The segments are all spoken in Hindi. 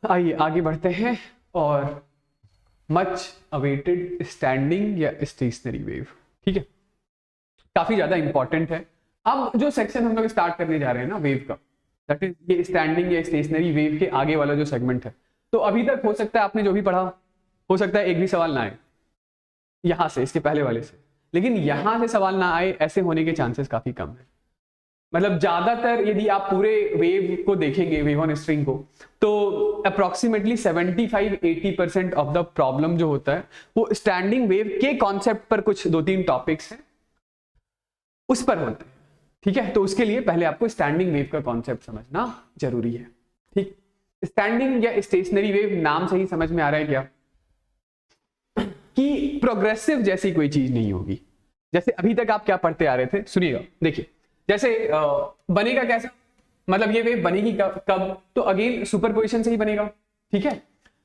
आइए आगे बढ़ते हैं। और मच अवेटेड स्टैंडिंग या स्टेशनरी वेव, ठीक है, काफी ज्यादा इंपॉर्टेंट है। अब जो सेक्शन हम लोग स्टार्ट करने जा रहे हैं ना वेव का, दैट इज ये स्टैंडिंग या स्टेशनरी वेव के आगे वाला जो सेगमेंट है। तो अभी तक हो सकता है आपने जो भी पढ़ा, हो सकता है एक भी सवाल ना आए यहां से, इसके पहले वाले से, लेकिन यहां से सवाल ना आए ऐसे होने के चांसेस काफी कम है। मतलब ज्यादातर यदि आप पूरे वेव को देखेंगे, वेव ऑन स्ट्रिंग को, तो अप्रोक्सीमेटली 75-80% ऑफ द प्रॉब्लम जो होता है वो स्टैंडिंग वेव के कॉन्सेप्ट पर कुछ 2-3 टॉपिक्स हैं उस पर होते हैं। ठीक है, तो उसके लिए पहले आपको स्टैंडिंग वेव का कॉन्सेप्ट समझना जरूरी है। ठीक, स्टैंडिंग या स्टेशनरी वेव नाम से ही समझ में आ रहा है क्या कि प्रोग्रेसिव जैसी कोई चीज नहीं होगी। जैसे अभी तक आप क्या पढ़ते आ रहे थे, सुनिएगा, देखिए, जैसे बनेगा कैसा, मतलब ये वेव बनेगी कब, तो अगेन सुपरपोजिशन से ही बनेगा। ठीक है,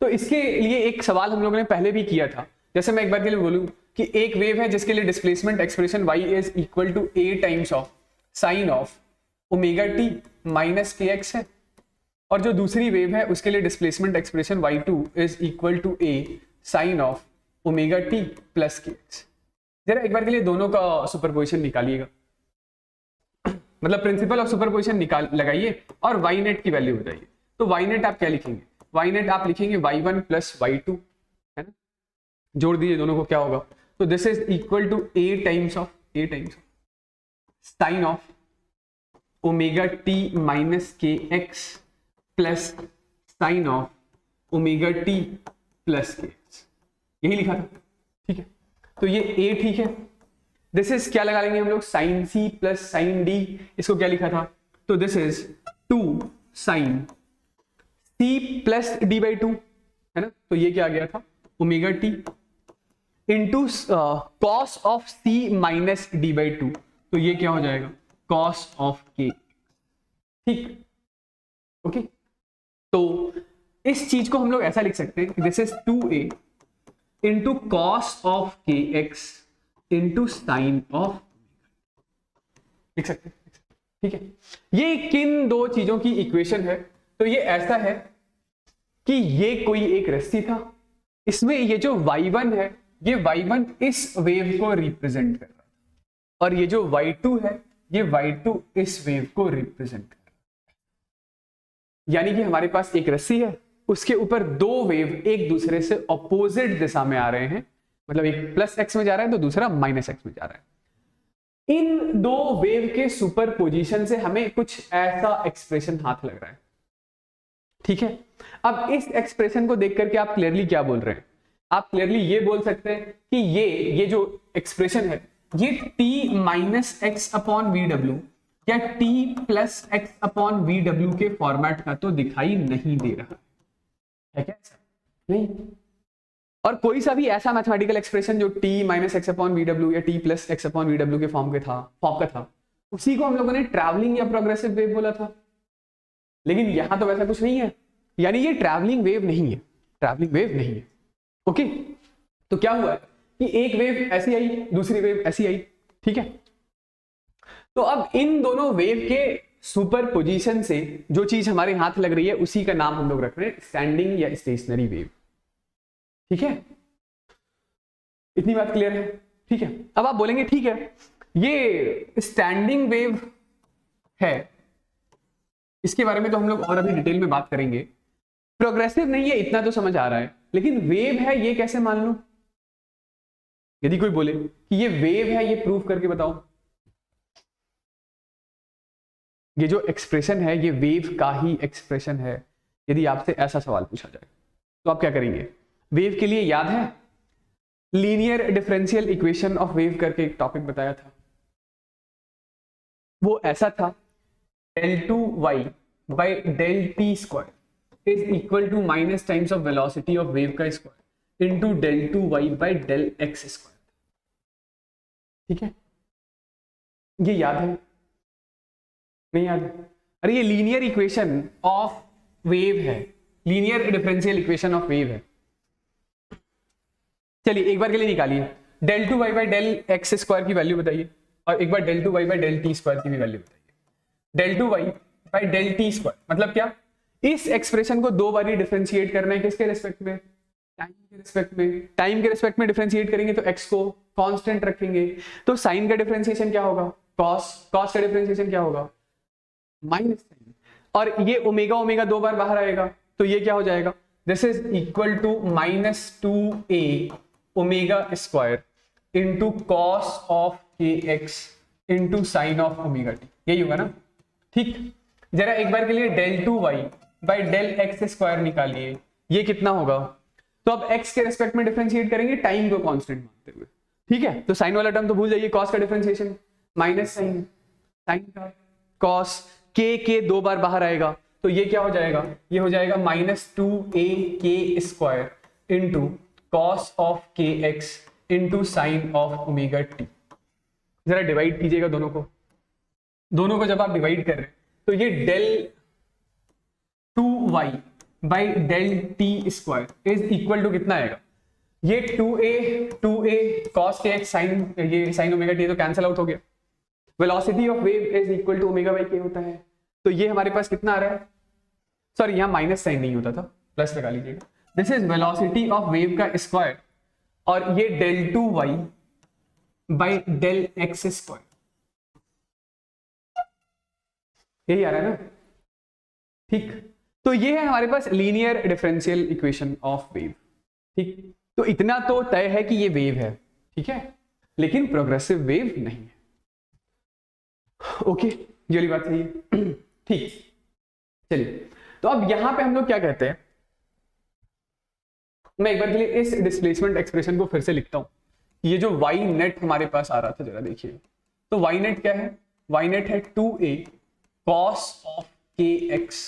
तो इसके लिए एक सवाल हम लोगों ने पहले भी किया था। जैसे मैं एक बार के लिए बोलूं कि एक वेव है जिसके लिए displacement expression y is equal to a times of sine of omega t minus k x है, और जो दूसरी वेव है उसके लिए displacement expression y2 is equal to a sine of omega t plus k x. जरा एक बार के लिए दोनों का सुपरपोजिशन निकालिएगा, मतलब प्रिंसिपल ऑफ सुपरपोजिशन निकाल लगाइए और y नेट की वैल्यू बताइए। तो y नेट आप क्या लिखेंगे, y नेट आप लिखेंगे y1 प्लस y2, है ना, जोड़ दीजिए दोनों को, क्या होगा, तो this is equal to a times of sine of omega t minus k x plus sine of omega t plus k x, यही लिखा था। ठीक है, तो ये a ठीक है, दिस इज क्या लगा लेंगे हम लोग, sine C plus sine D, इसको क्या लिखा था, तो this is 2 sine C plus D by 2, है ना, तो ये क्या आ गया था, omega t into cos of C minus D by 2, तो ये क्या हो जाएगा, कॉस ऑफ के। ठीक, ओके, तो इस चीज को हम लोग ऐसा लिख सकते हैं, this is 2a into cos of के एक्स इंटू साइन ऑफ, लिख सकते हैं। ठीक है, ये किन दो चीजों की इक्वेशन है, तो ये ऐसा है कि ये कोई एक रस्सी था, इसमें ये जो y1 है, ये y1 इस वेव को रिप्रेजेंट कर रहा है, और ये जो y2 है, ये y2 इस वेव को रिप्रेजेंट कर रहा है। यानी कि हमारे पास एक रस्सी है, उसके ऊपर दो वेव एक दूसरे से ऑपोजिट दिशा में आ रहे हैं, मतलब एक प्लस एक्स में जा रहा है तो दूसरा माइनस एक्स में जा रहा है। इन दो वेव के सुपर पोजिशन से हमें कुछ ऐसा एक्सप्रेशन हाथ लग रहा है। ठीक है, अब इस एक्सप्रेशन को देख करके आप क्लियरली क्या बोल रहे हैं, आप क्लियरली ये बोल सकते हैं कि ये जो एक्सप्रेशन है ये t minus x upon V W या t plus x upon V W के फॉर्मेट का तो दिखाई नहीं दे रहा है क्या, नहीं। और कोई सा भी ऐसा मैथमेटिकल एक्सप्रेशन जो t minus x upon V W या t plus x upon V W के फॉर्म का था, उसी को हम लोगों ने ट्रैवलिंग या प्रोग्रेसिव वेव बोला था। लेकिन यहां तो वैसा कुछ नहीं है, यानी ये ट्रैवलिंग वेव नहीं है, ट्रैवलिंग वेव नहीं है। ओके, तो क्या हुआ कि एक वेव ऐसी आई, दूसरी वेव ऐसी आई। ठीक है, तो अब इन दोनों वेव के सुपर पोजीशन से जो चीज हमारे हाथ लग रही है उसी का नाम हम लोग रख रहे हैं स्टैंडिंग या स्टेशनरी वेव। ठीक है, इतनी बात क्लियर है। ठीक है, अब आप बोलेंगे ठीक है ये स्टैंडिंग वेव है, इसके बारे में तो हम लोग और अभी डिटेल में बात करेंगे, प्रोग्रेसिव नहीं है इतना तो समझ आ रहा है, लेकिन वेव है ये कैसे मान लूं। यदि कोई बोले कि ये वेव है, ये प्रूव करके बताओ, ये जो एक्सप्रेशन है ये वेव का ही एक्सप्रेशन है, यदि आपसे ऐसा सवाल पूछा जाए तो आप क्या करेंगे। वेव के लिए याद है linear differential equation of wave करके एक टॉपिक बताया था, वो ऐसा था del 2y by del t square is equal to minus times of velocity of wave का square into del 2y by del x square। ठीक है, ये याद है, नहीं याद है, अरे ये लीनियर इक्वेशन ऑफ वेव है, linear differential equation of wave है। चलिए एक बार के लिए निकालिए, del 2y by del x square की वैल्यू बताइए, और एक बार del 2y by del t square की भी वैल्यू बताइए। del 2y by del t square मतलब क्या, इस एक्सप्रेशन को दो बार डिफरेंशिएट करना है, किसके रिस्पेक्ट में? टाइम के रिस्पेक्ट में। टाइम के रिस्पेक्ट में डिफरेंशिएट करेंगे तो x को कांस्टेंट रखेंगे, तो साइन का डिफरेंशिएशन क्या होगा? कॉस। कॉस का डिफरेंशिएशन क्या होगा? Minus sine. और ये ओमेगा ओमेगा दो बार बाहर आएगा, तो ये क्या हो जाएगा? This is equal to -2a omega square into cos of kx into sine of omega t। यही होगा ना? ठीक। जरा एक बार के लिए del 2y by del x square निकालिए, ये कितना होगा? तो अब x के रेस्पेक्ट में डिफरेंशिएट करेंगे टाइम को कांस्टेंट मानते हुए, ठीक है? तो साइन वाला टर्म तो भूल जाइए, कॉस का डिफरेंशिएशन माइनस साइन, साइन का कॉस, के दो बार बाहर आएगा, तो ये क्या हो जाएगा? ये हो जाएगा -2a square into cos of kx into sine of omega t। जरा डिवाइड कीजिएगा दोनों को जब आप डिवाइड कर रहे हैं तो ये del 2y by del t square is equal to कितना आएगा? ये 2a cos kx साइन, ये साइन ओमेगा t तो कैंसिल आउट हो गया। Velocity of wave is equal to omega by k होता है, तो ये हमारे पास कितना आ रहा है? सॉरी, यहां माइनस साइन नहीं होता था, प्लस लगा लीजिएगा। This is velocity of wave का स्क्वायर और ये del 2y by del x square, यही आ रहा है ना? ठीक। तो ये है हमारे पास linear differential equation of wave. ठीक, तो इतना तो तय है कि ये वेव है, ठीक है, लेकिन प्रोग्रेसिव वेव नहीं है। ओके, ये वाली बात सही है। ठीक, चलिए, तो अब यहां पे हम लोग क्या कहते हैं, मैं एक बार के लिए इस डिस्प्लेसमेंट एक्सप्रेशन को फिर से लिखता हूं। ये जो y नेट हमारे पास आ रहा था, जरा देखिए, तो y नेट क्या है? y नेट है 2a cos of kx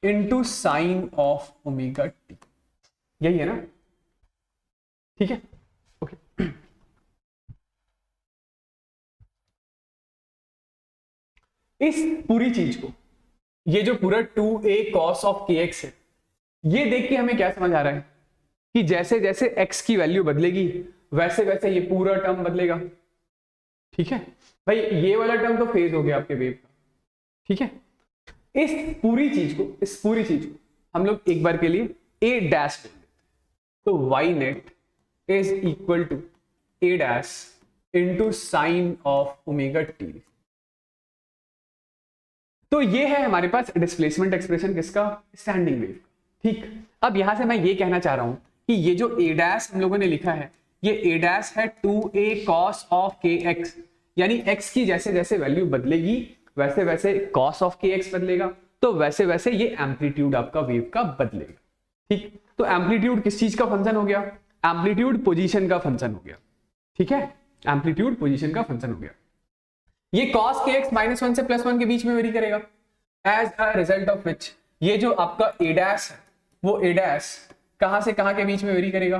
into sine of omega t, यही है ना? ठीक है, ओके। इस पूरी चीज को, ये जो पूरा 2a cos ऑफ kx है, ये देख के हमें क्या समझ आ रहा है कि जैसे जैसे x की वैल्यू बदलेगी वैसे वैसे ये पूरा टर्म बदलेगा। ठीक है भाई, ये वाला टर्म तो फेज हो गया आपके वेव का, ठीक है। इस पूरी चीज को हम लोग एक बार के लिए a डैश बोल देते हैं, तो y net is equal to a dash into sine of omega t। तो ये है हमारे पास डिस्प्लेसमेंट एक्सप्रेशन किसका? स्टैंडिंग वेव का। ठीक, अब यहां से मैं ये कहना चाह रहा हूं कि ये जो a डैश हम लोगों ने लिखा है, ये a डैश है 2a cos ऑफ kx, यानी x की जैसे जैसे वैल्यू बदलेगी वैसे वैसे cos ऑफ kx बदलेगा, तो वैसे वैसे ये एम्पलीट्यूड आपका वेव का बदलेगा। ठीक, तो एम्पलीट्यूड किस चीज का फंक्शन हो गया? एम्पलीट्यूड पोजीशन का फंक्शन हो गया। ठीक है, एम्पलीट्यूड पोजीशन का फंक्शन हो गया। ये cos kx -1 से +1 के बीच में वेरी करेगा, as a result of which ये जो आपका a डैश है, वो a डैश कहां से कहां के बीच में वेरी करेगा?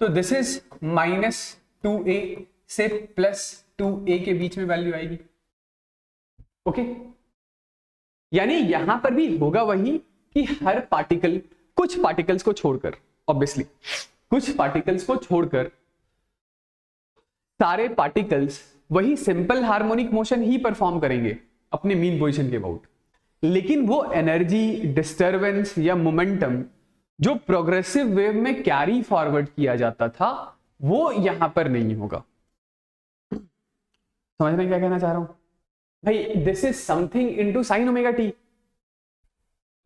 तो दिस इज -2a से +2a के बीच में वैल्यू आएगी। ओके, यानी यहां पर भी होगा वही कि हर पार्टिकल, कुछ पार्टिकल्स को छोड़कर, ऑब्वियसली कुछ पार्टिकल्स को छोड़कर सारे पार्टिकल्स वही सिंपल हार्मोनिक मोशन ही परफॉर्म करेंगे अपने मीन पोजीशन के अबाउट, लेकिन वो एनर्जी, डिस्टरबेंस या मोमेंटम जो प्रोग्रेसिव वेव में कैरी फॉरवर्ड किया जाता था वो यहां पर नहीं होगा। समझ रहे हैं क्या कहना चाह रहा हूं भाई? This is something into sine omega T,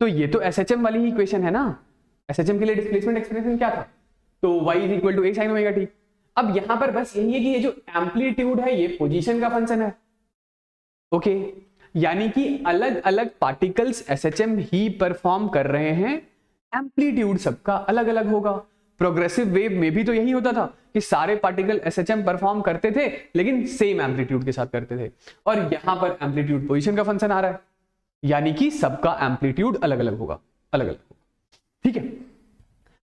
तो ये तो एसएचएम वाली ही इक्वेशन है ना। एसएचएम के लिए डिस्प्लेसमेंट एक्सप्रेशन क्या था? तो y is equal to a sine omega t. अब यहां पर बस यही है कि ये जो एम्पलीट्यूड है ये पोजीशन का फंक्शन है। ओके, यानी कि अलग अलग पार्टिकल्स एसएचएम ही परफॉर्म कर रहे हैं, एम्पलीट्यूड सबका अलग अलग होगा। प्रोग्रेसिव वेव में भी तो यही होता था कि सारे पार्टिकल एसएचएम परफॉर्म करते थे लेकिन सेम एम्पलीट्यूड के साथ करते थे, और यहां पर एम्पलीट्यूड पोजीशन का फंक्शन आ रहा है, यानी कि सबका एम्पलीट्यूड अलग अलग होगा, अलग अलग होगा। ठीक है,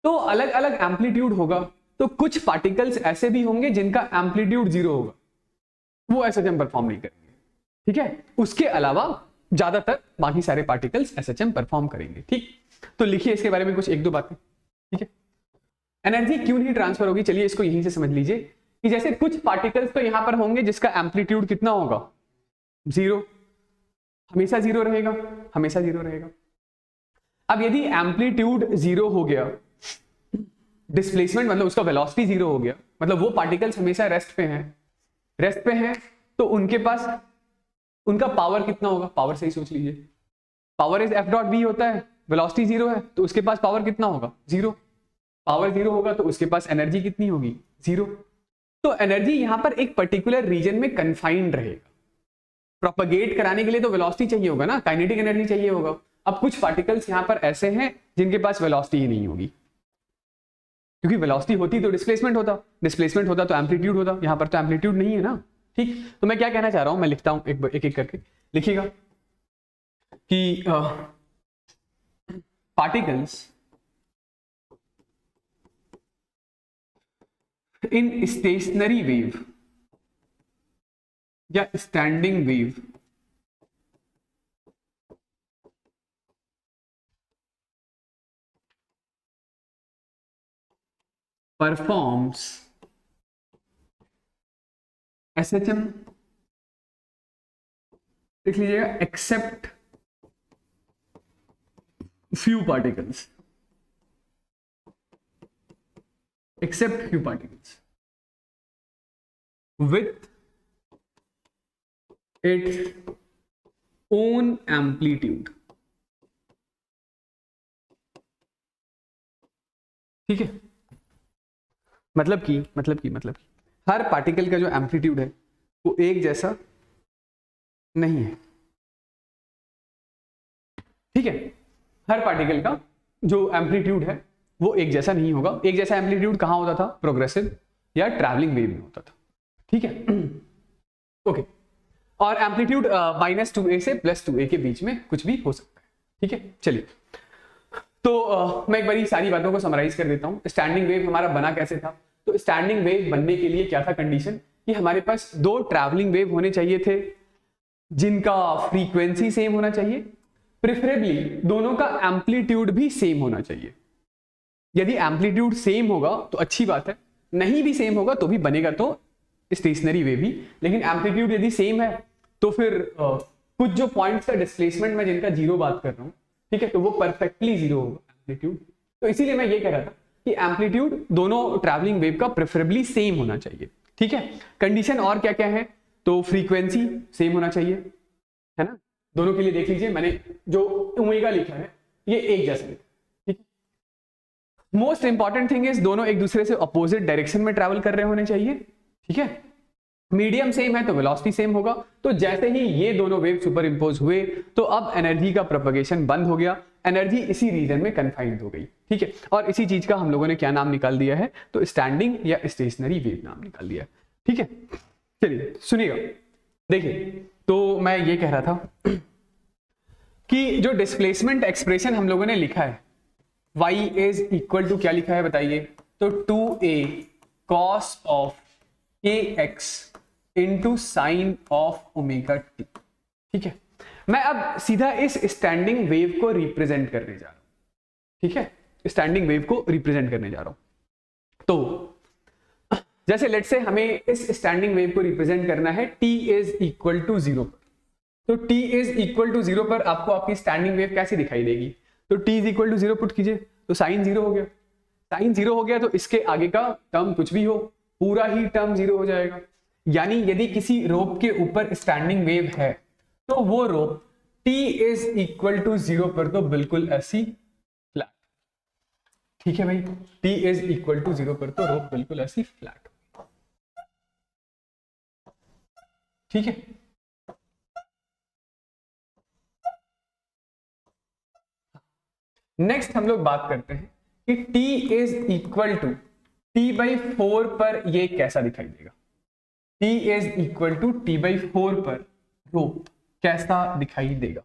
तो अलग अलग एम्पलीट्यूड होगा, तो कुछ पार्टिकल्स ऐसे भी होंगे जिनका एम्पलीट्यूड 0 होगा, वो एसएचएम परफॉर्म नहीं करेंगे। ठीक है, उसके अलावा ज्यादातर बाकी सारे पार्टिकल्स एसएचएम परफॉर्म करेंगे। ठीक, तो लिखिए इसके बारे में कुछ एक दो बातें। ठीक है, एनर्जी क्यों नहीं ट्रांसफर होगी, चलिए इसको यहीं से समझ लीजिए कि जैसे कुछ पार्टिकल्स तो यहां पर होंगे जिसका एम्पलीट्यूड कितना होगा? 0, हमेशा 0 रहेगा, हमेशा 0 रहेगा। अब यदि एम्पलीट्यूड जीरो हो गया, डिस्प्लेसमेंट मतलब उसका वेलोसिटी जीरो हो गया, मतलब वो पार्टिकल्स हमेशा रेस्ट पे हैं, तो उनके पास उनका पावर कितना होगा? पावर से ही सोच लीजिए, power is F dot V होता है, वेलोसिटी जीरो है तो उसके पास पावर कितना होगा? जीरो। पावर जीरो होगा तो उसके पास एनर्जी कितनी होगी? जीरो। तो एनर्जी यहां पर एक पर्टिकुलर रीजन में कन्फाइंड रहेगा। प्रोपगेट कराने के लिए तो वेलोसिटी चाहिए होगा ना, काइनेटिक एनर्जी चाहिए होगा। अब कुछ पार्टिकल्स यहां पर ऐसे हैं जिनके पास वेलोसिटी ही नहीं होगी, क्योंकि वेलोसिटी होती तो डिस्प्लेसमेंट होता तो एम्पलीट्यूड होता, यहां पर तो एम्पलीट्यूड नहीं है ना। ठीक, तो मैं क्या कहना चाह रहा हूं, मैं लिखता हूं एक एक करके लिखिएगा कि पार्टिकल्स इन स्टेशनरी वेव या स्टैंडिंग वेव परफॉर्म्स SHM, लिख लीजिएगा, except few particles with its own amplitude। ठीक है, मतलब कि हर पार्टिकल का जो एम्पलीट्यूड है वो एक जैसा नहीं है। ठीक है, हर पार्टिकल का जो एम्पलीट्यूड है वो एक जैसा नहीं होगा। एक जैसा एम्पलीट्यूड कहां होता था? प्रोग्रेसिव या ट्रैवलिंग वेव में होता था। ठीक है, ओके। और एम्पलीट्यूड -2a से +2a के बीच में कुछ भी हो सकता है। ठीक है, चलिए तो मैं एक बारी सारी बातों को समराइज कर देता हूं। स्टैंडिंग वेव हमारा बना कैसे था? तो स्टैंडिंग वेव बनने के लिए क्या था कंडीशन, कि हमारे पास दो ट्रैवलिंग वेव होने चाहिए थे जिनका फ्रीक्वेंसी सेम होना चाहिए, प्रेफरेबली दोनों का एम्पलीट्यूड भी सेम होना चाहिए। यदि एम्पलीट्यूड सेम होगा तो अच्छी बात है, नहीं भी सेम होगा तो भी बनेगा तो स्टेशनरी वेव ही। लेकिन एम्पलीट्यूड यदि सेम है तो फिर कुछ जो पॉइंट्स का डिस्प्लेसमेंट में जिनका जीरो बात कर रहा हूं, ठीक है, तो वो परफेक्टली जीरो होगा एम्पलीट्यूड। तो इसीलिए मैं ये कह रहा था कि एम्पलीट्यूड दोनों ट्रैवलिंग वेव का प्रेफरेबली सेम होना चाहिए। ठीक है, कंडीशन और क्या क्या है? तो फ्रीक्वेंसी सेम होना चाहिए, है ना, दोनों के लिए देख लीजिए, मैंने जो ओमेगा लिखा है ये एक जैसा लिखा। ठीक है, मोस्ट इंपॉर्टेंट थिंग इज दोनों एक दूसरे से अपोजिट डायरेक्शन में ट्रैवल कर रहे होने चाहिए। ठीक है, मीडियम सेम है तो वेलोसिटी सेम होगा। तो जैसे ही ये दोनों वेव सुपर इंपोज हुए तो अब एनर्जी का प्रोपगेशन बंद हो गया, एनर्जी इसी रीजन में कन्फाइंड हो गई। ठीक है, और इसी चीज का हम लोगों ने क्या नाम निकाल दिया है? तो स्टैंडिंग या स्टेशनरी वेव नाम निकाल दिया है। ठीक है, चलिए सुनिएगा, देखिए, तो मैं ये कह रहा था कि जो डिस्प्लेसमेंट एक्सप्रेशन हम लोगों ने लिखा है, y इज इक्वल टू क्या लिखा है बताइए? तो 2a cos of kx into sine of omega t। ठीक है, मैं अब सीधा इस स्टैंडिंग वेव को रिप्रेजेंट करने जा रहा हूं। ठीक है, स्टैंडिंग वेव को रिप्रेजेंट करने जा रहा हूं। तो जैसे लेट्स से हमें इस स्टैंडिंग वेव को रिप्रेजेंट करना है t इज इक्वल टू 0 पर। तो t इज इक्वल टू 0 पर आपको आपकी स्टैंडिंग वेव कैसी दिखाई देगी? तो t is equal to 0 put कीजिए तो साइन 0 हो गया। साइन 0 हो गया तो इसके आगे का टर्म कुछ भी हो, पूरा ही टर्म 0 हो जाएगा। यानी यदि किसी रोप के ऊपर स्टैंडिंग वेव है तो वो रोप t इज इक्वल टू 0 पर तो बिल्कुल ऐसी फ्लैट। ठीक है भाई, t इज इक्वल टू 0 पर तो रोप बिल्कुल ऐसी फ्लैट। ठीक है, नेक्स्ट हम लोग बात करते हैं कि t is equal to t/4 पर ये कैसा दिखाई देगा? t is equal to t/4 पर रोप कैसा दिखाई देगा?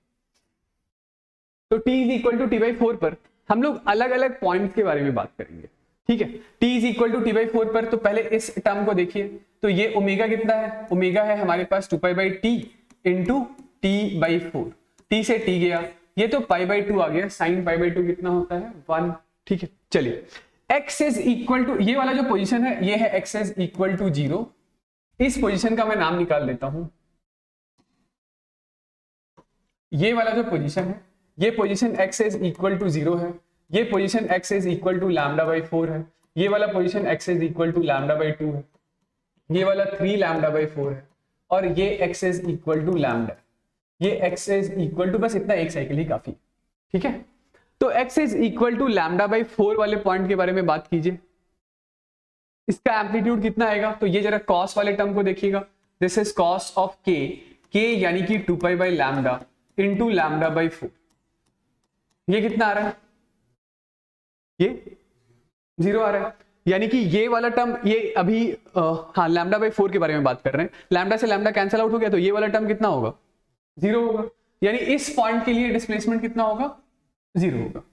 तो t is equal to t/4 पर हम लोग अलग अलग पॉइंट्स के बारे में बात करेंगे। ठीक है, t is equal to t/4 पर तो पहले इस टर्म को देखिए, तो ये ओमेगा कितना है? ओमेगा है हमारे पास 2π/t इंटू t/4। t से t गया, ये तो π/2 आ गया, साइन π/2 कितना होता है? 1। ठीक है, चलिए x इज इक्वल टू, ये वाला जो पोजीशन है ये है x इज इक्वल टू 0। इस पोजीशन का मैं नाम निकाल देता हूं, ये वाला जो पोजीशन है ये position x is equal to 0 है, ये position x is equal to lambda by 4 है, ये वाला position x is equal to lambda by 2 है, ये वाला 3 लैम्डा बाई 4 है, और ये x is equal to lambda, ये x इज इक्वल टू, बस इतना एक साइकिल ही काफी, ठीक है। तो x is equal to lambda by 4 वाले पॉइंट के बारे में बात कीजिए, इसका एम्पलीट्यूड कितना आएगा, तो ये जरा कॉस वाले टर्म को देखिएगा, this is cos of k यानी कि 2 pi by lambda into lambda by 4, ये कितना आ रहा है, ये 0 आ रहा है, यानी कि ये वाला टर्म, ये अभी हाँ लैम्डा बाई 4 के बारे में बात कर रहे हैं, लैम्डा से लैम्डा कैंसिल आउट हो गया, तो ये वाला टर्म कितना होगा, 0 होगा, यानी इस पॉइंट के लिए डिस्प्लेसमेंट कितना होगा, 0 होगा,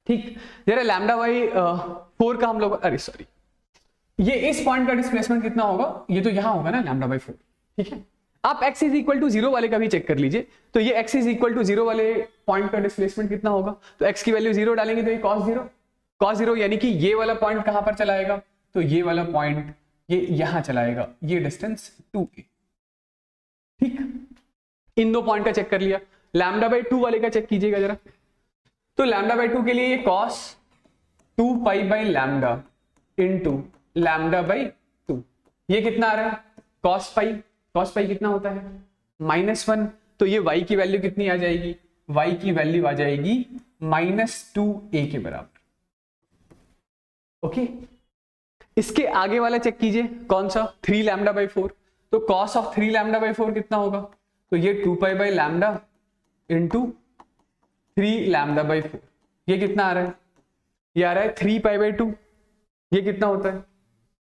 ठीक। जरा लैम्डा बाई 4 का हम लोग, अरे सॉरी, ये इस पॉइंट का डिस्प्लेसमेंट कितना होगा, ये तो यहां होगा ना लैम्डा बाई 4, ठीक है। आप x इज इक्वल टू 0 वाले का भी चेक कर लीजिए, तो ये x इज इक्वल टू 0 वाले पॉइंट का डिस्प्लेसमेंट कितना होगा, तो x की वैल्यू 0 डालेंगे तो ये cos 0 यानी कि ये वाला पॉइंट कहां पर चला आएगा, तो ये वाला पॉइंट ये यहां चला आएगा, ये डिस्टेंस 2a, ठीक। इन दो पॉइंट का चेक कर लिया, लैम्डा बाई 2 वाले का चेक कीजिएगा जरा, तो लैम्डा बाई 2 के लिए ये cos 2 pi by lambda into lambda by 2, ये कितना आ रहा है, cos पाई कितना होता है, -1, तो ये y की वैल्यू कितनी आ जाएगी, y की वैल्यू आ जाएगी -2a के बराबर, ओके। इसके आगे वाला चेक कीजिए, कौन सा, 3 लैम्डा बाई 4, तो cos ऑफ 3 लैम्डा बाई 4 कितना होगा, तो ये 2 pi by lambda into 3 lambda by 4, ये कितना आ रहा है, ये आ रहा है 3 पाई बाई 2, ये कितना होता है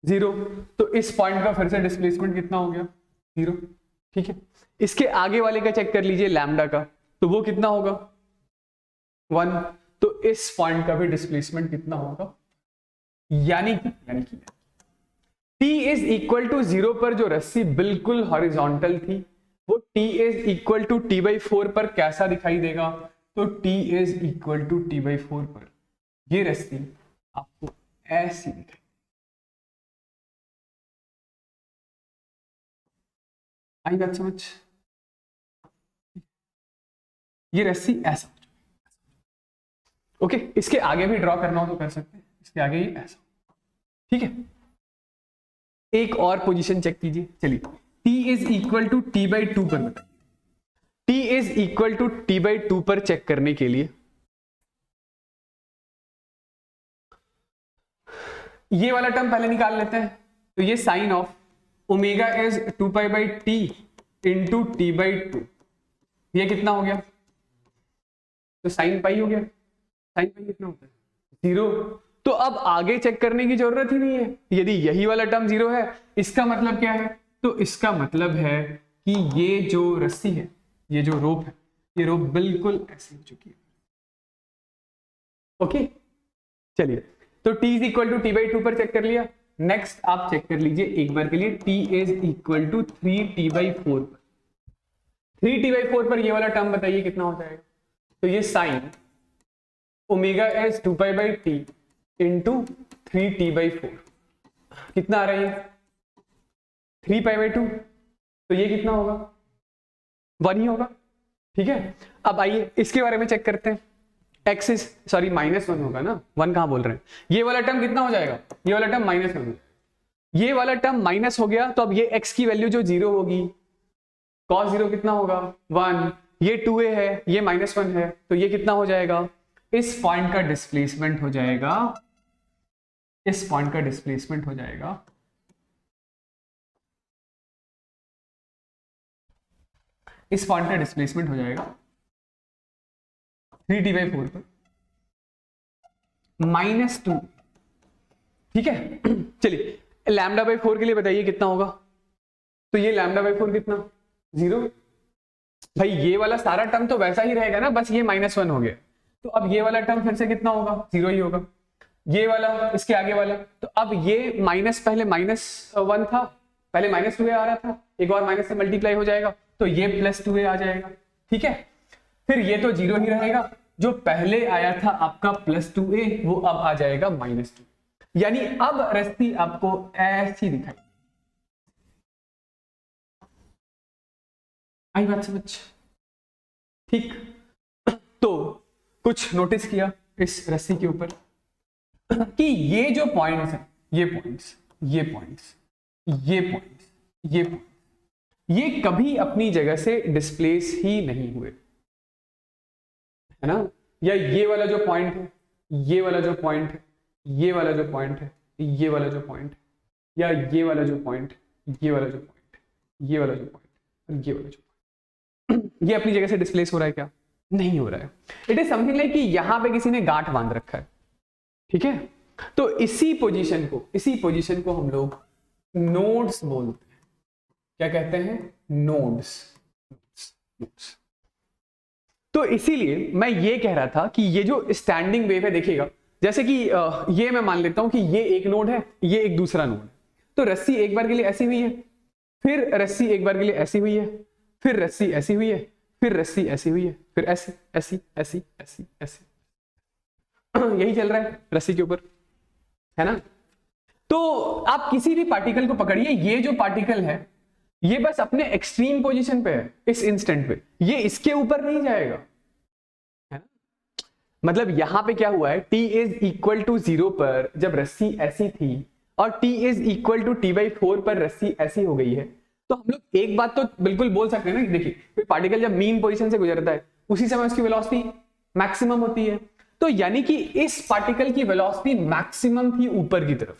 0, तो इस पॉइंट का फिर से डिस्प्लेसमेंट कितना हो गया, 0, ठीक है। इसके आगे वाले का चेक कर लीजिए लैम्डा का, तो वो कितना होगा 1, तो इस पॉइंट का भी डिस्प्लेसमेंट कितना होगा, यानी कि t इज इक्वल टू 0 पर जो रस्सी बिल्कुल हॉरिजॉन्टल थी, वो t is equal to t by 4 पर कैसा दिखाई देगा, तो t is equal to t by 4 पर ये रस्सी आपको ऐसी दिखाई, आई बात समझ, ये रस्सी ऐसा, ओके। इसके आगे भी ड्रॉ करना हो तो कर सकते हैं, इसके आगे ये ऐसा, ठीक है। एक और पोजीशन चेक कीजिए, चलिए t is equal to t by 2 पर बताइए, t is equal to t by 2 पर चेक करने के लिए ये वाला टर्म पहले निकाल लेते हैं, तो ये sine of omega is 2 pi by t into t by 2, ये कितना हो गया, तो साइन पाई हो गया, साइन पाई कितना होता है 0, तो अब आगे चेक करने की जरूरत ही नहीं है, यदि यही वाला टर्म 0 है, इसका मतलब क्या है, तो इसका मतलब है कि ये जो रस्सी है, ये जो रोप है, ये रोप बिल्कुल ऐसी हो चुकी है, ओके। चलिए, तो t is equal to t by 2 पर चेक कर लिया, नेक्स्ट आप चेक कर लीजिए एक बार के लिए, t is equal to 3t by 4 पर, 3t बाई 4 पर ये वाला टर्म बताइए कितना हो जाएगा, तो ये sine omega S 2 pi by t into 3t by 4 कितना आ रहा है, 3 पाई बाई 2, तो ये कितना होगा 1 ही होगा, ठीक है। अब आइए इसके बारे में चेक करते हैं, x इज सॉरी -1 होगा ना, 1 कहां बोल रहे हैं, ये वाला टर्म कितना हो जाएगा, ये वाला टर्म -1 होगा, ये वाला टर्म माइनस हो गया, तो अब ये x की वैल्यू जो 0 होगी, cos 0 कितना होगा 1, ये 2a है, ये -1 है, तो ये कितना हो जाएगा, इस पॉइंट का डिस्प्लेसमेंट हो जाएगा, इस पॉइंट का डिस्प्लेसमेंट हो जाएगा इस पॉइंट का डिस्प्लेसमेंट हो जाएगा 3t बाई 4 पर -2, ठीक है। चलिए लैम्डा बाई 4 के लिए बताइए कितना होगा, तो ये लैम्डा बाई 4 कितना 0, भाई ये वाला सारा टर्म तो वैसा ही रहेगा ना, बस ये -1 हो गया, तो अब ये वाला टर्म फिर से कितना होगा 0 ही होगा, ये वाला इसके आगे वाला, तो अब ये माइनस पहले -1 था, पहले -2a आ रहा था, एक और माइनस से मल्टीप्लाई हो जाएगा, तो ये +2a आ जाएगा, ठीक है। फिर ये तो 0 ही रहेगा, जो पहले आया था आपका +2a वो अब आ जाएगा -2, यानी अब रस्सी आपको ऐसी दिखाई, आई बात समझ, ठीक। तो कुछ नोटिस किया इस रस्सी के ऊपर कि ये जो पॉइंट्स हैं, ये पॉइंट्स, ये पॉइंट्स, ये पॉइंट्स, ये पॉइंट्स, ये कभी अपनी जगह से डिस्प्लेस ही नहीं हुए, है ना। या ये वाला जो पॉइंट है, ये वाला जो पॉइंट है, ये वाला जो पॉइंट है, ये वाला जो पॉइंट, या ये वाला जो पॉइंट, ये वाला जो पॉइंट, ये वाला जो पॉइंट और ये वाला जो पॉइंट, ये अपनी जगह से डिस्प्लेस हो रहा है क्या? नहीं हो रहा है। इट इज समथिंग लाइक कि यहां पे किसी ने गांठ बांध रखा है, ठीक है। तो इसी पोजीशन को हम लोग नोड्स बोलते हैं। क्या कहते हैं? नोड्स। तो इसीलिए मैं ये कह रहा था कि ये जो स्टैंडिंग वेव है, देखिएगा जैसे कि ये मैं मान लेता हूं कि ये एक नोड है, ये एक दूसरा नोड है। तो रस्सी एक बार के लिए ऐसी हुई है, फिर रस्सी एक बार के लिए ऐसी हुई है, फिर रस्सी ऐसी हुई है, फिर रस्सी ऐसी हुई है, फिर ऐसी ऐसी ऐसी ऐसी ऐसी यही चल रहा है रस्सी के ऊपर, है ना। तो आप किसी भी पार्टिकल को पकड़िए, ये जो पार्टिकल है ये बस अपने एक्सट्रीम पोजीशन पे है इस इंस्टेंट पे, ये इसके ऊपर नहीं जाएगा, है ना। मतलब यहां पे क्या हुआ है, t इज इक्वल टू 0 पर जब रस्सी ऐसी थी और t is equal to t/4 पर रस्सी ऐसी हो गई है, तो हम लोग एक बात तो बिल्कुल बोल सकते हैं ना कि देखिए कोई पार्टिकल जब मीन पोजीशन से गुजरता है उसी समय उसकी वेलोसिटी मैक्सिमम होती है। तो यानी कि इस पार्टिकल की वेलोसिटी मैक्सिमम थी ऊपर की तरफ,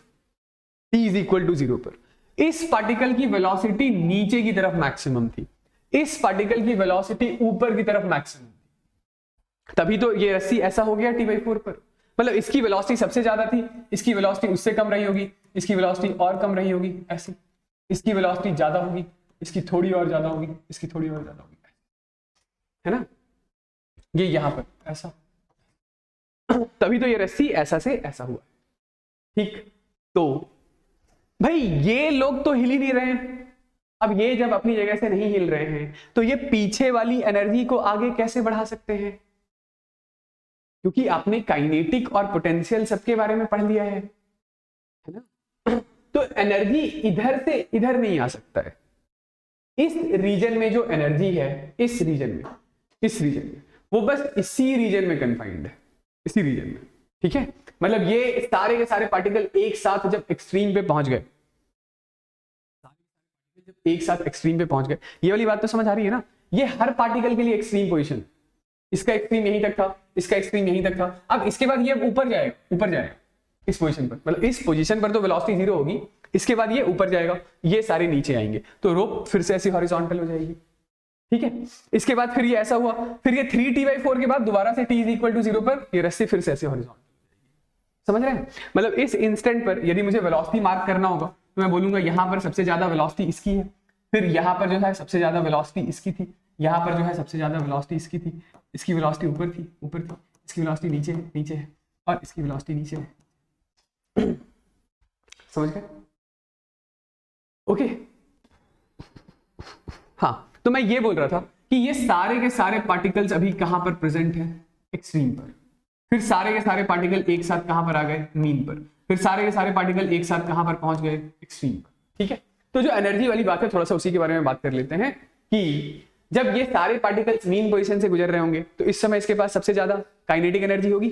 t इज इक्वल टू 0 पर। इस पार्टिकल की वेलोसिटी नीचे की तरफ मैक्सिमम थी, इस पार्टिकल की वेलोसिटी ऊपर की तरफ मैक्सिमम थी। तभी तो ये रस्सी ऐसा हो गया t/4 पर। मतलब इसकी वेलोसिटी सबसे ज्यादा थी, इसकी वेलोसिटी उससे कम रही होगी, इसकी वेलोसिटी और कम रही होगी, ऐसी इसकी वेलोसिटी ज्यादा होगी, इसकी थोड़ी और ज्यादा होगी, इसकी थोड़ी और ज्यादा होगी, है ना। ये यहां पर ऐसा, तभी तो ये रस्सी ऐसा से ऐसा हुआ, ठीक। तो भाई ये लोग तो हिल ही नहीं रहे हैं। अब ये जब अपनी जगह से नहीं हिल रहे हैं तो ये पीछे वाली एनर्जी को आगे कैसे बढ़ा सकते हैं? क्योंकि आपने काइनेटिक और पोटेंशियल सबके बारे में पढ़ लिया है ना। तो एनर्जी इधर से इधर नहीं आ सकता है। इस रीजन में जो एनर्जी है, इस रीजन में वो बस इसी रीजन में कन्फाइंड है, इसी रीजन में, ठीक है। मतलब ये सारे के सारे पार्टिकल एक साथ जब एक्सट्रीम पे पहुंच गए, ये वाली बात तो समझ आ रही है ना। ये हर पार्टिकल के लिए एक्सट्रीम पोजीशन, इसका एक्सट्रीम यहीं तक था, इसका एक्सट्रीम यहीं तक था। अब इसके बाद ये ऊपर जाएगा इस पोजीशन पर, मतलब इस पोजीशन पर तो वेलोसिटी 0 होगी, इसके बाद ये ऊपर जाएगा, ये सारे नीचे आएंगे, तो रोप फिर से ऐसी हॉरिजॉन्टल हो जाएगी, ठीक है। इसके बाद फिर ये ऐसा हुआ, फिर ये 3t/4 के बाद दोबारा से t इज इक्वल टू 0 पर ये रस्सी फिर से ऐसे हॉरिजॉन्टल, समझ रहे हैं। मतलब इस इंस्टेंट पर यदि मुझे वेलोसिटी मार्क करना होगा तो मैं बोलूंगा यहां पर सबसे ज्यादा वेलोसिटी इसकी है, फिर यहां पर जो है सबसे ज्यादा वेलोसिटी इसकी थी, यहां पर जो है सबसे ज्यादा वेलोसिटी इसकी थी, इसकी वेलोसिटी ऊपर थी, इसकी वेलोसिटी नीचे है और इसकी वेलोसिटी नीचे है। समझ गए? ओके। हाँ, तो मैं ये बोल रहा था कि ये सारे के सारे पार्टिकल्स अभी कहां पर प्रेजेंट है? एक्सट्रीम पर। फिर सारे के सारे पार्टिकल एक साथ कहां पर आ गए? मीन पर। फिर सारे के सारे पार्टिकल एक साथ कहां पर पहुंच गए? एक्सट्रीम पर, ठीक है। तो जो एनर्जी वाली बात है थोड़ा सा उसी के बारे में बात कर लेते हैं कि जब ये सारे पार्टिकल्स मीन पोजीशन से गुजर रहे होंगे तो इस समय इसके पास सबसे ज्यादा काइनेटिक एनर्जी होगी।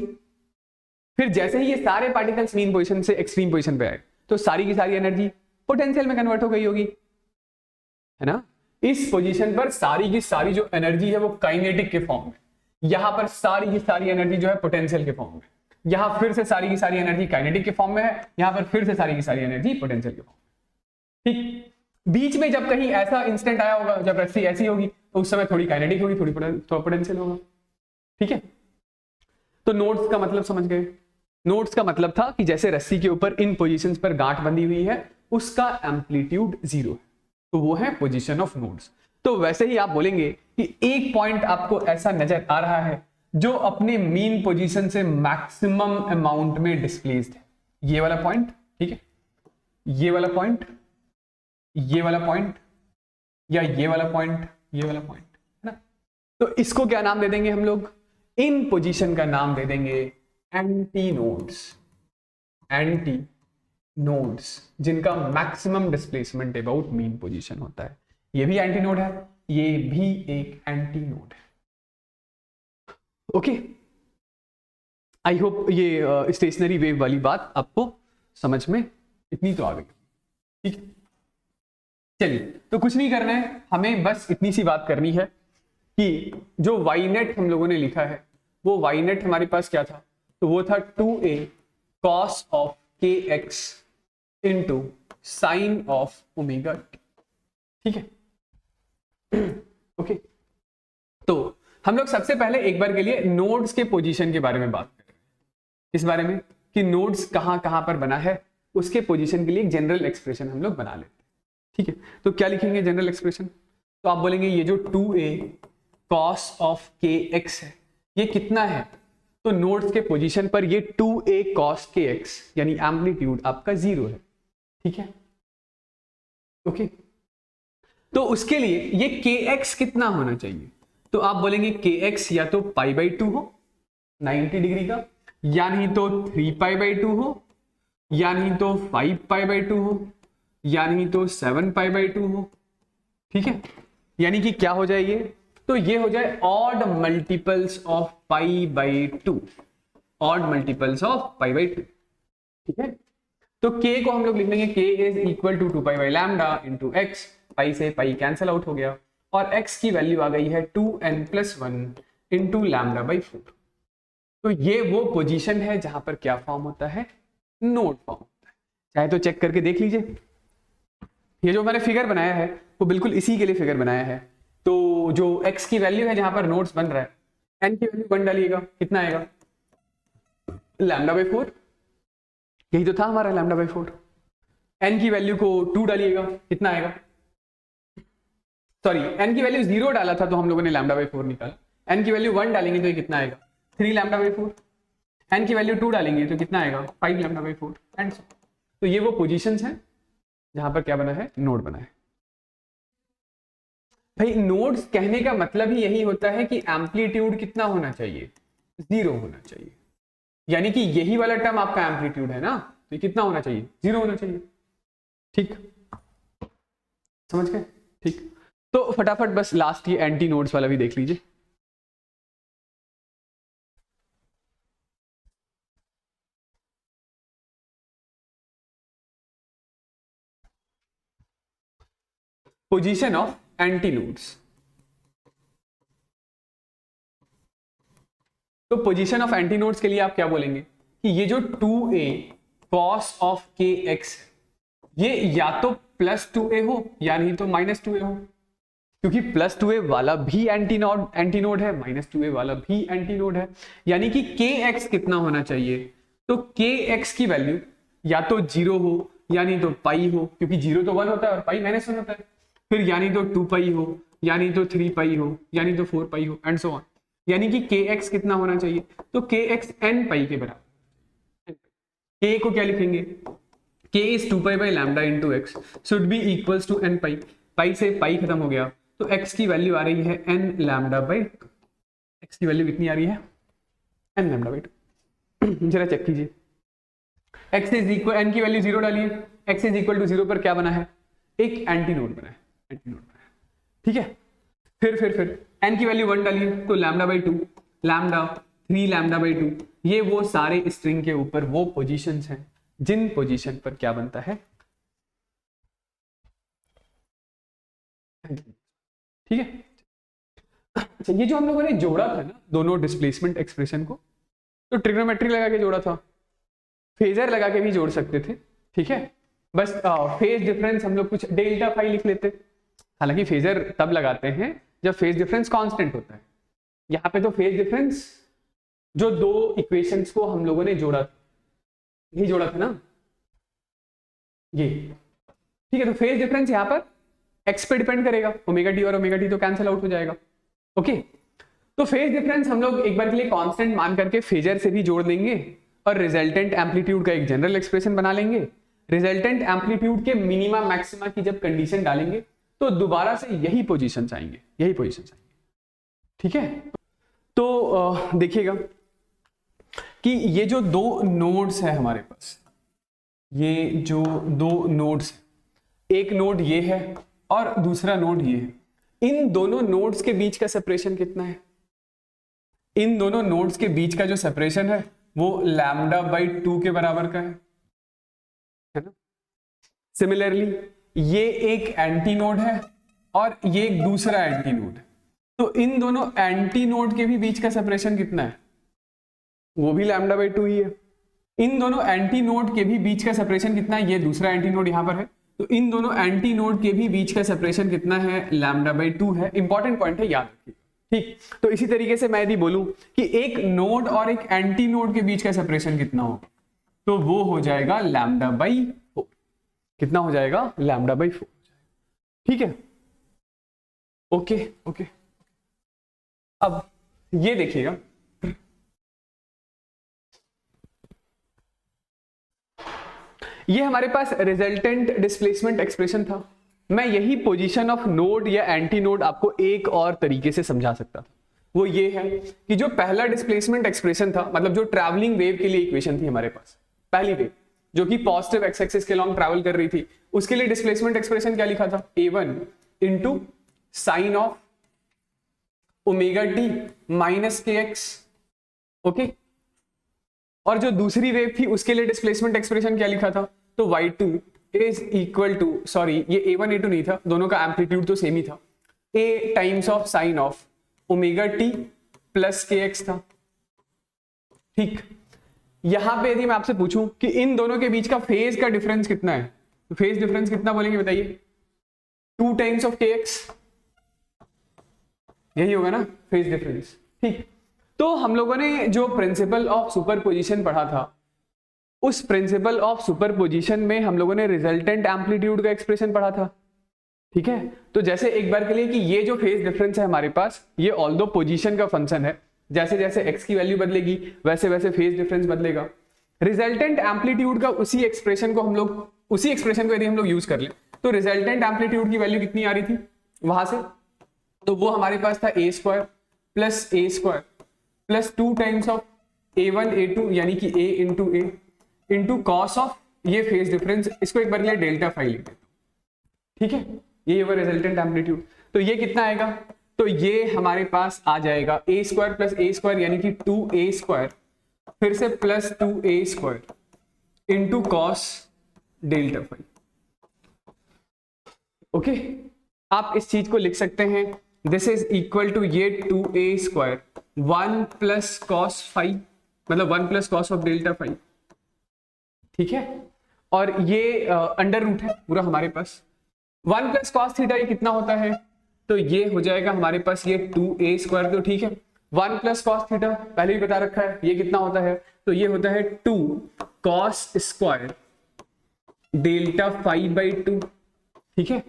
फिर जैसे ही ये सारे पार्टिकल्स मीन पोजीशन से एक्सट्रीम पोजीशन पे आए तो सारी की सारी एनर्जी पोटेंशियल में कन्वर्ट हो गई होगी, है ना। इस पोजीशन पर सारी की सारी जो एनर्जी है वो काइनेटिक के फॉर्म में, यहां पर सारी की सारी एनर्जी जो है पोटेंशियल के फॉर्म में, यहां फिर से सारी की सारी एनर्जी काइनेटिक के फॉर्म में है, यहां पर फिर से सारी की सारी एनर्जी पोटेंशियल के फॉर्म में, ठीक। बीच में जब कहीं ऐसा इंस्टेंट आया होगा जब रस्सी ऐसी होगी तो उस समय थोड़ी काइनेटिक होगी, थोड़ा पोटेंशियल होगा, ठीक है। तो नोड्स का मतलब समझ गए। नोड्स का मतलब था कि जैसे रस्सी के ऊपर इन पोजीशंस पर गांठ बंधी हुई है उसका एम्पलीट्यूड 0 है, तो वो है पोजीशन ऑफ नोड्स। तो वैसे ही आप बोलेंगे कि एक पॉइंट आपको ऐसा नजर आ रहा है जो अपने मीन पोजीशन से मैक्सिमम अमाउंट में डिस्प्लेस्ड है, ये वाला पॉइंट, ठीक है, ये वाला पॉइंट, ये वाला पॉइंट या ये वाला पॉइंट, ये वाला पॉइंट, है ना। तो इसको क्या नाम दे देंगे हम लोग? इन पोजीशन का नाम दे देंगे एंटी नोड्स, एंटी नोड्स जिनका maximum displacement about mean position होता है। ये भी एंटी नोड है, ये भी एक एंटी नोड है, ओके। आई होप ये स्टेशनरी वेव वाली बात आपको समझ में इतनी तो आ गई। ठीक है, चलिए तो कुछ नहीं करना है, हमें बस इतनी सी बात करनी है कि जो वाई नेट हम लोगों ने लिखा है वो वाई नेट हमारे पास क्या था, तो वो था 2a cos ऑफ के x into sine of omega T. ठीक है ओके, तो हम लोग सबसे पहले एक बार के लिए नोड्स के पोजीशन के बारे में बात कर रहे हैं। इस बारे में कि नोड्स कहां कहां पर बना है, उसके पोजीशन के लिए एक जनरल एक्सप्रेशन हम लोग बना लेते हैं। ठीक है, तो क्या लिखेंगे जनरल एक्सप्रेशन, तो आप बोलेंगे ये जो 2a cos ऑफ के एक्स है ये कितना है, तो नोड्स के पोजीशन पर ये 2a cos के एक्स यानी एम्पलीट्यूड आपका 0 है। ठीक है ओके, तो उसके लिए ये kx कितना होना चाहिए, तो आप बोलेंगे kx या तो π/2 हो 90 डिग्री का, या नहीं तो 3π/2 हो, या नहीं तो 5π/2 हो, या नहीं तो 7π/2 हो। ठीक है, यानी कि क्या हो जाए ये, तो ये हो जाए odd multiples of π/2, odd multiples of π/2। ठीक है, तो k को हम लोग लिख लेंगे k is equal to 2π/λ into x, pi से पाई कैंसिल आउट हो गया और x की वैल्यू आ गई है 2n+1 इंटू λ/4। तो ये वो पोजीशन है जहां पर क्या फॉर्म होता है, नोड फॉर्म होता है। चाहे तो चेक करके देख लीजिए, ये जो मैंने फिगर बनाया है वो बिल्कुल इसी के लिए फिगर बनाया है। तो जो x की वैल्यू है जहां पर नोड्स बन रहा है, n की वैल्यू 1 डालिएगा, कितना आएगा λ/4, यही तो था हमारा λ/4। n की वैल्यू को 2 डालिएगा, कितना आएगा, सॉरी n की वैल्यू 0 डाला था तो हम लोगों ने λ/4 निकाला, n की वैल्यू 1 डालेंगे तो ये कितना आएगा 3 λ/4, n की वैल्यू 2 डालेंगे तो कितना आएगा 5 λ/4 एंड सो। तो ये वो पोजीशंस हैं जहां पर क्या बना है, नोड बना है। भाई नोड्स कहने का मतलब ही यही होता है कि एम्पलीट्यूड कितना होना चाहिए, 0 होना चाहिए, यानी कि यही वाला टर्म आपका एम्पलीट्यूड है ना, तो ये कितना होना चाहिए, 0 होना चाहिए। ठीक, समझ गए। ठीक, तो फटाफट बस लास्ट ये एंटी नोड्स वाला भी देख लीजिए। पोजीशन ऑफ एंटी नोड्स, तो पोजीशन ऑफ एंटी नोड्स के लिए आप क्या बोलेंगे कि ये जो 2a cos ऑफ के एक्स ये या तो +2a हो या नहीं तो -2a हो, क्योंकि +2a वाला भी एंटी नोड है, -2a वाला भी एंटी नोड है, यानी कि kx कितना होना चाहिए, तो kx की वैल्यू या तो 0 हो या नहीं तो पाई हो, क्योंकि 0 तो 1 होता है और पाई -1 होता है, फिर यानी तो 2 पाई हो, यानी तो 3 पाई हो, यानी तो 4 पाई हो एंड सो ऑन, यानी कि kx कितना होना चाहिए, तो kx n पाई के बराबर। k को क्या लिखेंगे, k is 2π/λ into x should be equals to n pi, pi से पाई खत्म हो गया तो x की वैल्यू आ रही है n λ/2, x की वैल्यू कितनी आ रही है n λ/2। जरा चेक कीजिए, x इज इक्वल, n की वैल्यू 0 डालिए, x इज इक्वल टू 0 पर क्या बना है, एक एंटी नोड बना है, एंटी नोड बना है। ठीक है, फिर n की वैल्यू 1 डालिए तो λ/2, लैम्डा 3 λ/2, ये वो सारे स्ट्रिंग के ऊपर वो पोजीशंस हैं जिन पोजीशन पर क्या बनता है, ठीक है। अच्छा, ये जो हम लोगों ने जोड़ा था ना दोनों डिस्प्लेसमेंट एक्सप्रेशन को, तो ट्रिग्नोमेट्री लगा के जोड़ा था, फेजर लगा के भी जोड़ सकते थे। ठीक है, बस फेज डिफरेंस हम लोग कुछ डेल्टा फाई लिख लेते, हालांकि फेजर तब लगाते हैं जब फेज डिफरेंस कांस्टेंट होता है। यहाँ पे तो फेज डिफरेंस जो दो इक्वेशंस को हम लोगों ने जोड़ा, यही जोड़ा था ना ये, ठीक है। तो फेज डिफरेंस यहाँ पर एक्स पे डिपेंड करेगा, ओमेगा टी और ओमेगा टी तो कैंसिल आउट हो जाएगा। ओके, तो फेज डिफरेंस हम लोग एक बार के लिए कांस्टेंट मान करके फेजर से भी जोड़ लेंगे और रिजल्टेंट एम्पलीट्यूड का एक जनरल एक्सप्रेशन बना लेंगे। रिजल्टेंट एम्पलीट्यूड के मिनिमा मैक्सिमा की जब कंडीशन डालेंगे तो दोबारा से यही पोजीशंस आएंगे, यही पोजीशंस आएंगे। ठीक है, तो देखिएगा कि ये जो दो नोड्स है हमारे पास, ये जो दो नोड्स, एक नोड ये है और दूसरा नोड ये है, इन दोनों नोड्स के बीच का सेपरेशन कितना है? इन दोनों नोड्स के बीच का जो सेपरेशन है वो लैम्डा बाई 2 के बराबर का है ना। सिमिलरली ये एक एंटी नोड है और ये एक दूसरा एंटी नोड है, तो इन दोनों एंटी नोड के भी बीच का सेपरेशन कितना है, वो भी लैम्डा बाई 2 ही है। इन दोनों एंटी नोड के भी बीच का सेपरेशन कितना है, ये दूसरा एंटी नोड यहां पर है, तो इन दोनों एंटी नोड के भी बीच का सेपरेशन कितना है, लैम्डा बाई 2 है। इंपॉर्टेंट पॉइंट है, याद रखिए। ठीक, तो इसी तरीके से मैं यदि बोलूं कि एक नोड और एक एंटी नोड के बीच का सेपरेशन कितना होगा, तो वो हो जाएगा लैम्डा बाई 4। कितना हो जाएगा, लैम्डा बाई 4। ठीक है, ओके ओके। अब ये देखिएगा, ये हमारे पास रिजल्टेंट डिस्प्लेसमेंट एक्सप्रेशन था। मैं यही पोजीशन ऑफ नोड या एंटी नोड आपको एक और तरीके से समझा सकता था। वो ये है कि जो पहला डिस्प्लेसमेंट एक्सप्रेशन था, मतलब जो ट्रैवलिंग वेव के लिए इक्वेशन थी हमारे पास, पहली वेव जो कि पॉजिटिव एक्स एक्सिस के लॉन्ग ट्रैवल कर रही थी, उसके लिए डिस्प्लेसमेंट एक्सप्रेशन क्या लिखा था, a1 into sine of omega t minus k x. Okay, और जो दूसरी वेव थी उसके लिए डिस्प्लेसमेंट एक्सप्रेशन क्या लिखा था, तो y2 is equal to, sorry ये a1 a2 नहीं था, दोनों का एम्पलीट्यूड तो सेम ही था, a times of sine of omega t plus k x था। ठीक, यहां पे यदि मैं आपसे पूछूं कि इन दोनों के बीच का फेज का डिफरेंस कितना है, तो फेज डिफरेंस कितना बोलेंगे बताइए, 2 टाइम्स ऑफ के एक्स, यही होगा ना फेज डिफरेंस। ठीक, तो हम लोगों ने जो प्रिंसिपल ऑफ सुपरपोजिशन पढ़ा था, उस प्रिंसिपल ऑफ सुपरपोजिशन में हम लोगों ने रिजल्टेंट एम्पलीट्यूड का एक्सप्रेशन पढ़ा था। ठीक है, तो जैसे एक बार के लिए कि ये जो फेज डिफरेंस है हमारे पास, ये ऑल्दो पोजीशन का फंक्शन है, जैसे जैसे x की वैल्यू बदलेगी वैसे वैसे फेज डिफरेंस बदलेगा। रिजल्टेंट एम्पलीट्यूड का उसी एक्सप्रेशन को यदि हम लोग यूज कर ले, तो रिजल्टेंट एम्पलीट्यूड की वैल्यू कितनी आ रही थी वहां से, तो वो हमारे पास था a square plus a square plus 2 times of a1 a2 यानी कि a into A into cos of ये फेज डिफरेंस, इसको एक बार के लिए डेल्टा फाई लिख देता हूं। ठीक है, ये होगा रिजल्टेंट एम्पलीट्यूड। तो ये कितना आएगा, तो ये हमारे पास आ जाएगा a square plus a square यानी कि 2a स्क्वायर फिर से plus 2a square into cos delta phi. Okay, आप इस चीज को लिख सकते हैं, दिस इज इक्वल टू ये 2a square 1 plus cos phi, मतलब 1 plus cos of delta phi. ठीक है, और ये अंडर रूट है पूरा हमारे पास, 1 प्लस कॉस थीटा ये कितना होता है, तो ये हो जाएगा हमारे पास ये 2a स्क्वायर। तो ठीक है, 1 प्लस कॉस थीटा पहले ही बता रखा है, ये कितना होता है, तो ये होता है 2 cos square delta phi by 2। ठीक है,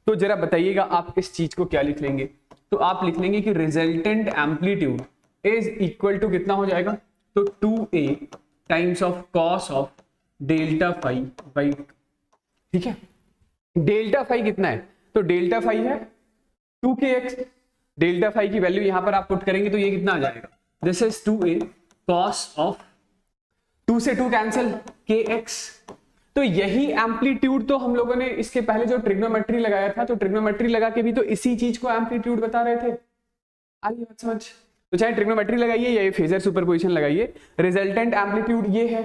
तो जरा बताइएगा आप इस चीज को क्या लिख लेंगे, तो आप लिख लेंगे कि resultant amplitude is equal to कितना हो जाएगा, तो 2a times of cos of delta phi by 2। ठीक है, डेल्टा फाई कितना है, तो डेल्टा फाई है 2kx, डेल्टा फाई की वैल्यू यहां पर आप पुट करेंगे तो ये कितना आ जाएगा, this is 2a cos of 2 से 2 कैंसिल kx। तो यही एम्पलीट्यूड तो हम लोगों ने इसके पहले जो ट्रिग्नोमेट्री लगाया था, तो ट्रिग्नोमेट्री लगा के भी तो इसी चीज को एम्पलीट्यूड बता रहे थे। आइए बात समझ, तो चाहे ट्रिग्नोमेट्री लगाइए या ये फेजर सुपरपोजिशन लगाइए, रिजल्टेंट एम्पलीट्यूड ये है।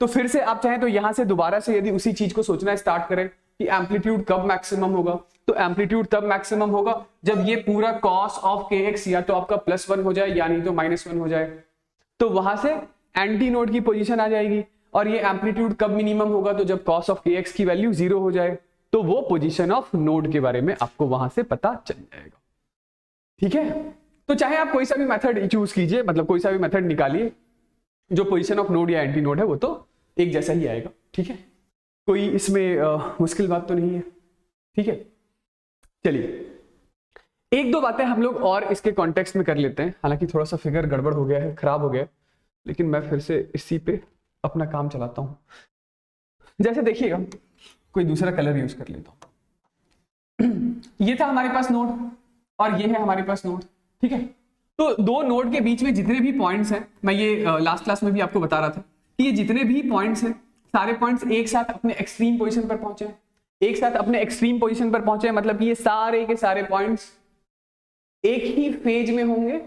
तो फिर से आप चाहें तो यहां से दोबारा से यदि उसी चीज को सोचना स्टार्ट करें कि एम्पलीट्यूड कब मैक्सिमम होगा, तो एम्पलीट्यूड तब मैक्सिमम होगा जब ये पूरा कॉस ऑफ kx या तो आपका +1 हो जाए या नहीं तो -1 हो जाए, तो वहां से एंटी नोड की पोजीशन आ जाएगी। और ये एम्पलीट्यूड कब मिनिमम होगा, तो जब कॉस ऑफ kx की वैल्यू 0 हो जाए, तो वो पोजीशन ऑफ नोड के बारे में आपको वहां से पता चल जाएगा। ठीक है, तो चाहे आप कोई सा भी मेथड चूज कीजिए, मतलब कोई सा भी मेथड निकालिए, जो पोजीशन ऑफ नोड या एंटी नोड है वो तो एक जैसा ही आएगा। ठीक है, कोई इसमें मुश्किल बात तो नहीं है। ठीक है, चलिए एक दो बातें हम लोग और इसके कॉन्टेक्स्ट में कर लेते हैं, हालांकि थोड़ा सा फिगर गड़बड़ हो गया है, खराब हो गया है, लेकिन मैं फिर से इसी पे अपना काम चलाता हूं। जैसे देखिएगा, कोई दूसरा कलर यूज कर लेता हूं। ये था हमारे पास नोड और ये है हमारे पास नोड। ठीक है, तो दो नोड के बीच में जितने भी पॉइंट्स हैं, मैं ये लास्ट क्लास में भी आपको बता रहा था कि ये जितने भी पॉइंट्स हैं, सारे पॉइंट्स एक साथ अपने एक्सट्रीम पोजीशन पर पहुंचे हैं, एक साथ अपने एक्सट्रीम पोजीशन पर पहुंचे हैं, मतलब ये सारे के सारे पॉइंट्स एक ही फेज में होंगे,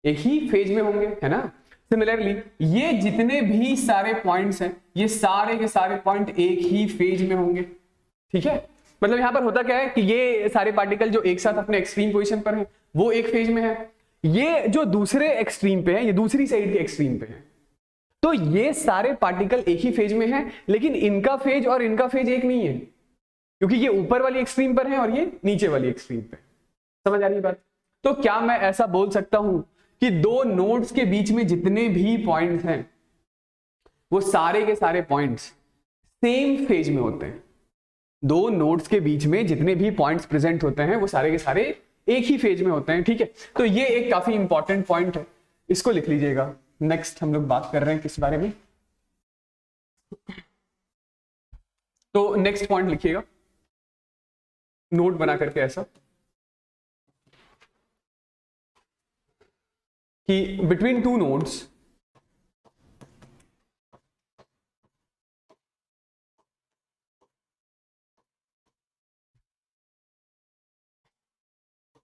एक ही फेज में होंगे, है ना। सिमिलरली ये जितने भी सारे पॉइंट्स हैं, ये सारे के सारे पॉइंट एक ही फेज में होंगे। ठीक है, मतलब यहां पर होता क्या है कि ये सारे पार्टिकल जो एक साथ अपने एक्सट्रीम पोजीशन पर हैं वो एक फेज में है, ये जो दूसरे एक्सट्रीम पे है ये दूसरी साइड के एक्सट्रीम पे है। तो ये सारे पार्टिकल एक ही फेज में हैं, लेकिन इनका फेज और इनका फेज एक नहीं है, क्योंकि ये ऊपर वाली एक्सट्रीम पर है और ये नीचे वाली एक्सट्रीम पे। समझ आ रही है बात? तो क्या मैं ऐसा बोल सकता हूं कि दो नोड्स के बीच में जितने भी पॉइंट्स हैं वो सारे के सारे पॉइंट्स सेम फेज में होते हैं? दो नोड्स के बीच में जितने भी पॉइंट्स प्रेजेंट होते हैं वो सारे के सारे एक ही फेज में होते हैं। ठीक है, तो ये एक काफी इंपॉर्टेंट पॉइंट है, इसको लिख लीजिएगा। नेक्स्ट हम लोग बात कर रहे हैं किस बारे में, तो नेक्स्ट पॉइंट लिखिएगा नोट बना करके ऐसा कि between two nodes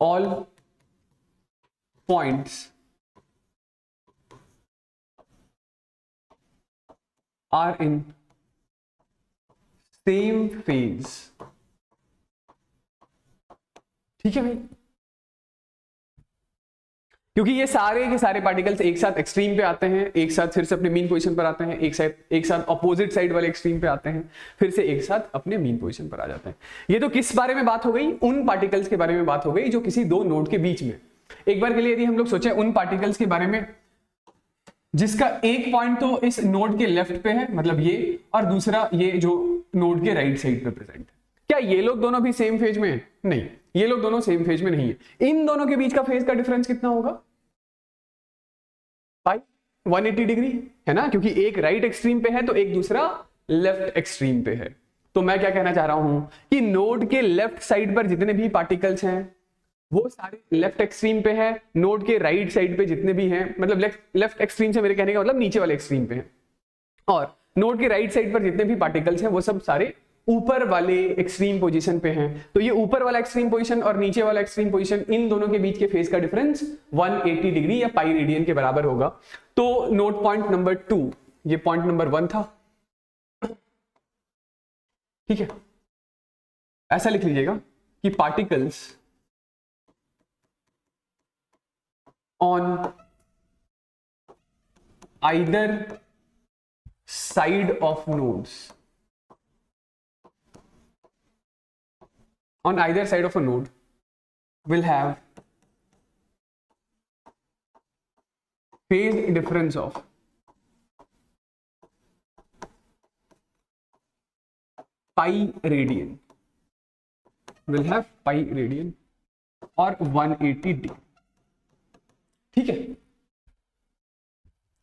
all points are in same phase। ठीक है भाई, क्योंकि ये सारे के सारे पार्टिकल्स एक साथ एक्सट्रीम पे आते हैं, एक साथ फिर से अपने मीन पोजीशन पर आते हैं, एक साथ अपोजिट साइड वाले एक्सट्रीम पे आते हैं, फिर से एक साथ अपने मीन पोजीशन पर आ जाते हैं। ये तो किस बारे में बात हो गई? उन पार्टिकल्स के बारे में बात हो गई जो किसी दो नोड के बीच में। एक बार के लिए यदि हम लोग सोचे उन पार्टिकल्स के बारे में जिसका एक पॉइंट तो इस नोड के लेफ्ट पे है, मतलब ये, और दूसरा ये जो नोड के राइट साइड पे प्रेजेंट है। क्या ये लोग दोनों भी सेम फेज में है? नहीं, ये लोग दोनों सेम फेज में नहीं है। इन दोनों के बीच का फेज का डिफरेंस कितना होगा? पाई 180 डिग्री है ना, क्योंकि एक राइट एक्सट्रीम पे है तो एक दूसरा लेफ्ट एक्सट्रीम पे है। तो मैं क्या कहना चाह रहा हूं कि नोड के लेफ्ट साइड पर जितने भी पार्टिकल्स हैं वो सारे लेफ्ट एक्सट्रीम पे है, नोड के राइट साइड पे जितने भी हैं, मतलब लेफ्ट एक्सट्रीम से मेरे कहने का मतलब नीचे वाले एक्सट्रीम पे हैं, और नोड के राइट साइड पर जितने भी पार्टिकल्स हैं वो सब सारे ऊपर वाले एक्सट्रीम पोजीशन पे हैं। तो ये ऊपर वाला एक्सट्रीम पोजीशन और नीचे वाला एक्सट्रीम पोजीशन, इन दोनों के बीच के फेज का डिफरेंस 180 डिग्री या पाई रेडियन के बराबर होगा। तो नोट पॉइंट नंबर 2, ये पॉइंट नंबर 1 था। ठीक है, ऐसा लिख लीजिएगा कि particles on either side of nodes, on either side of a node will have phase difference of pi radian, will have pi radian और 180 डिग्री। ठीक है,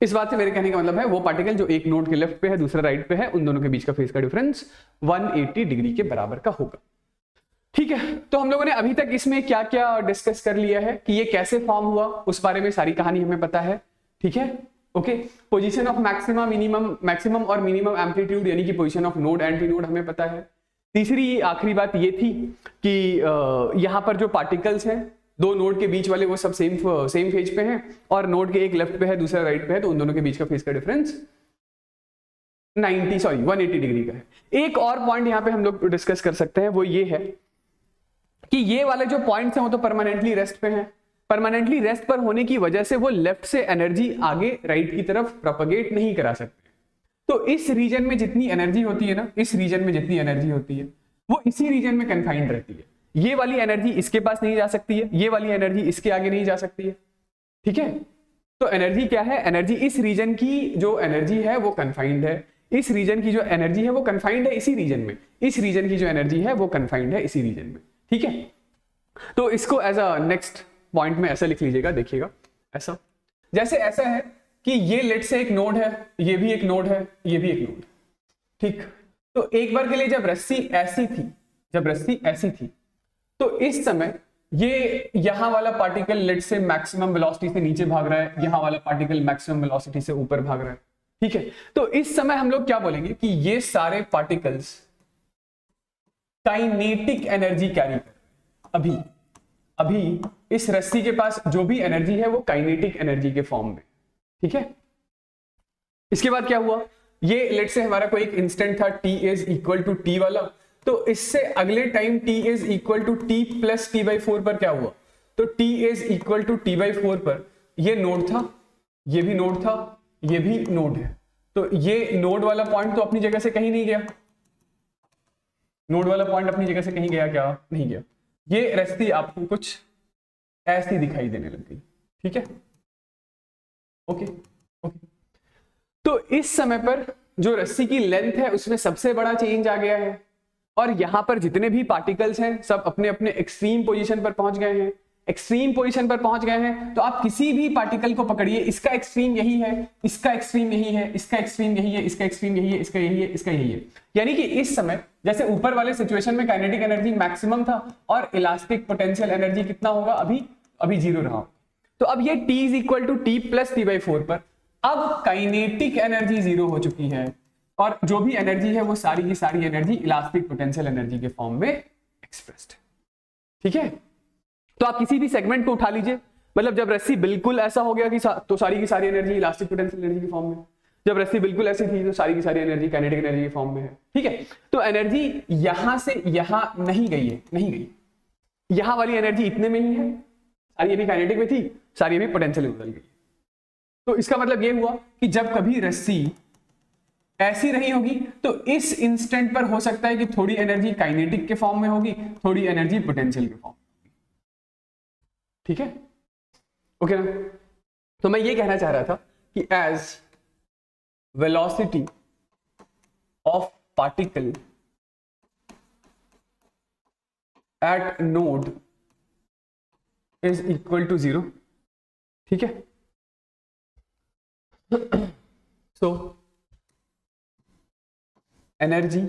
इस बात से मेरे कहने का मतलब है वो पार्टिकल जो एक नोड के लेफ्ट पे है दूसरा राइट पे है, उन दोनों के बीच का फेज का डिफरेंस 180 डिग्री के बराबर का होगा। ठीक है, तो हम लोगों ने अभी तक इसमें क्या क्या डिस्कस कर लिया है कि ये कैसे फॉर्म हुआ, उस बारे में सारी कहानी हमें पता है। ठीक है, ओके। पोजीशन ऑफ मैक्सिमम और मिनिमम एम्पलीट्यूड यानी कि position of node anti node हमें पता है। तीसरी आखिरी बात ये थी कि यहाँ पर जो पार्टिकल्स हैं दो नोड के बीच वाले वो सब सेम फेज पे हैं, और नोड के एक लेफ्ट पे है दूसरा राइट पे है, तो उन दोनों के बीच का फेज का डिफरेंस 180 डिग्री का है। एक और पॉइंट यहाँ पे हम लोग डिस्कस कर सकते हैं, वो ये है कि ये वाले जो पॉइंट्स हैं वो तो परमानेंटली रेस्ट पे हैं। परमानेंटली रेस्ट पर होने की वजह से वो लेफ्ट से एनर्जी आगे राइट की तरफ प्रोपगेट नहीं करा सकते। तो इस रीजन में जितनी एनर्जी होती है ना, इस रीजन में जितनी एनर्जी होती है वो इसी रीजन में कन्फाइंड रहती है। ये वाली एनर्जी इसके पास नहीं जा सकती है, ये वाली एनर्जी इसके आगे नहीं जा सकती है। ठीक है, तो एनर्जी क्या है? एनर्जी इस रीजन की जो एनर्जी है वो कन्फाइंड है, इस रीजन की जो एनर्जी है वो कन्फाइंड है इसी रीजन में, इस रीजन की जो एनर्जी है वो कन्फाइंड है इसी रीजन में। ठीक है, तो इसको एज अ नेक्स्ट पॉइंट में ऐसा लिख लीजिएगा, देखिएगा ऐसा, जैसे ऐसा है कि ये लेट से एक नोड है, ये भी एक नोड है, ये भी एक नोड। ठीक, तो एक बार के लिए जब रस्सी ऐसी थी तो इस समय ये यहां वाला पार्टिकल लेट से मैक्सिमम वेलोसिटी से नीचे भाग रहा है, यहां वाला पार्टिकल मैक्सिमम वेलोसिटी से ऊपर भाग रहा है। ठीक है, तो इस समय हम लोग क्या बोलेंगे कि ये सारे पार्टिकल्स काइनेटिक एनर्जी कैरी कर, अभी इस रस्सी के पास जो भी एनर्जी है वो काइनेटिक एनर्जी के फॉर्म में। ठीक है, इसके बाद क्या हुआ, ये लेट से हमारा कोई एक इंस्टेंट था t is equal to t वाला, तो इससे अगले time t is equal to t plus t by 4 पर क्या हुआ, तो t is equal to t by 4 पर ये नोड था, ये भी नोड था, ये भी नोड है, तो ये नोड वाला पॉइंट तो अपनी जगह से कहीं नहीं गया, नोड वाला पॉइंट अपनी जगह से कहीं गया क्या, नहीं गया। ये रस्ती आपको कुछ ऐसी दिखाई देने लग गई, ठीक है, ओके ओके। तो इस समय पर जो रस्सी की लेंथ है उसमें सबसे बड़ा चेंज आ गया है, और यहां पर जितने भी पार्टिकल्स हैं सब अपने अपने एक्सट्रीम पोजीशन पर पहुंच गए हैं, एक्सट्रीम पोजीशन पर पहुंच गए हैं। तो आप किसी भी पार्टिकल को पकड़िए, इसका एक्सट्रीम यही है, इसका एक्सट्रीम यही है, इसका एक्सट्रीम यही है, इसका एक्सट्रीम यही है, इसका यही है, इसका यही है। यानी कि इस समय जैसे ऊपर वाले सिचुएशन में काइनेटिक एनर्जी मैक्सिमम था और इलास्टिक पोटेंशियल एनर्जी कितना होगा, अभी 0 रहा। तो अब ये t is equal to t plus t by 4 पर अब काइनेटिक एनर्जी 0 हो चुकी है, और जो भी एनर्जी है वो सारी की सारी एनर्जी इलास्टिक पोटेंशियल एनर्जी के फॉर्म में एक्सप्रेस्ड, ठीक है। तो आप किसी भी सेगमेंट को उठा लीजिए, मतलब जब रस्सी बिल्कुल ऐसा हो गया कि तो सारी की सारी एनर्जी इलास्टिक पोटेंशियल एनर्जी के फॉर्म में, जब रस्सी बिल्कुल ऐसी थी तो सारी की सारी एनर्जी काइनेटिक एनर्जी के फॉर्म में है, ठीक है। तो एनर्जी यहां से यहां नहीं गई है, नहीं गई, यहां वाली एनर्जी इतने में ही है, सारी अभी काइनेटिक में थी, सारी अभी पोटेंशियल में बदल गई। तो इसका मतलब ये हुआ कि जब कभी रस्सी ऐसी रही होगी तो इस इंस्टेंट पर हो सकता है कि थोड़ी एनर्जी काइनेटिक के फॉर्म में होगी, थोड़ी एनर्जी पोटेंशियल के फॉर्म में, ठीक है, ओके ना। तो मैं ये कहना चाह रहा था कि as velocity of particle at node is equal to 0, ठीक है। So energy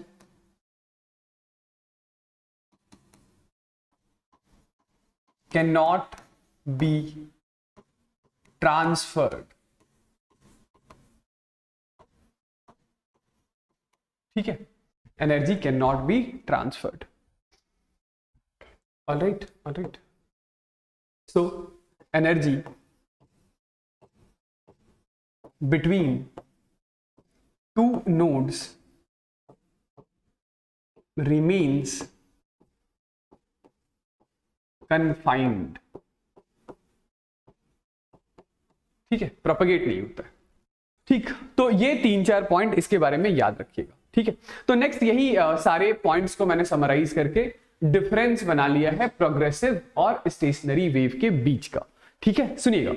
can not be transferred, ठीक है, energy can not be transferred, alright alright. So energy between two nodes remains confined, ठीक है, प्रोपगेट नहीं होता है, ठीक। तो ये 3-4 पॉइंट इसके बारे में याद रखिएगा, ठीक है। तो नेक्स्ट यही सारे पॉइंट्स को मैंने समराइज करके डिफरेंस बना लिया है प्रोग्रेसिव और स्टेशनरी वेव के बीच का, ठीक है। सुनिएगा,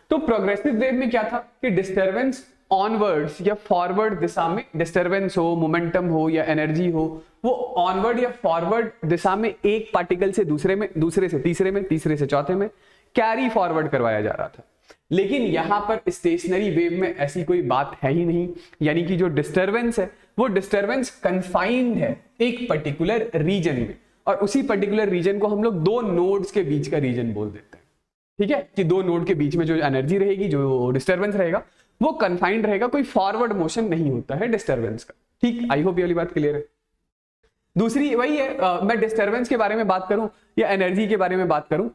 तो प्रोग्रेसिव वेव में क्या था कि डिस्टरबेंस ऑनवर्ड्स या फॉरवर्ड दिशा में, डिस्टरबेंस हो, मोमेंटम हो या एनर्जी हो, वो ऑनवर्ड या फॉरवर्ड दिशा में एक पार्टिकल से दूसरे में, दूसरे से तीसरे में, तीसरे से चौथे में कैरी फॉरवर्ड करवाया जा रहा था। लेकिन यहां पर स्टेशनरी वेव में ऐसी कोई बात है ही नहीं, यानी कि जो डिस्टरबेंस है वो डिस्टरबेंस कन्फाइंड है एक पर्टिकुलर रीजन में, और उसी पर्टिकुलर रीजन को हम लोग 2 नोड्स के बीच का रीजन बोल देते हैं, ठीक है, कि 2 नोड के बीच में जो एनर्जी रहेगी, जो डिस्टरबेंस रहेगा वो कन्फाइंड रहेगा, कोई फॉरवर्ड मोशन नहीं होता है डिस्टरबेंस का, ठीक। आई होप ये वाली बात क्लियर है। दूसरी वही है, मैं डिस्टरबेंस के बारे में बात करूं या एनर्जी के बारे में बात करूं,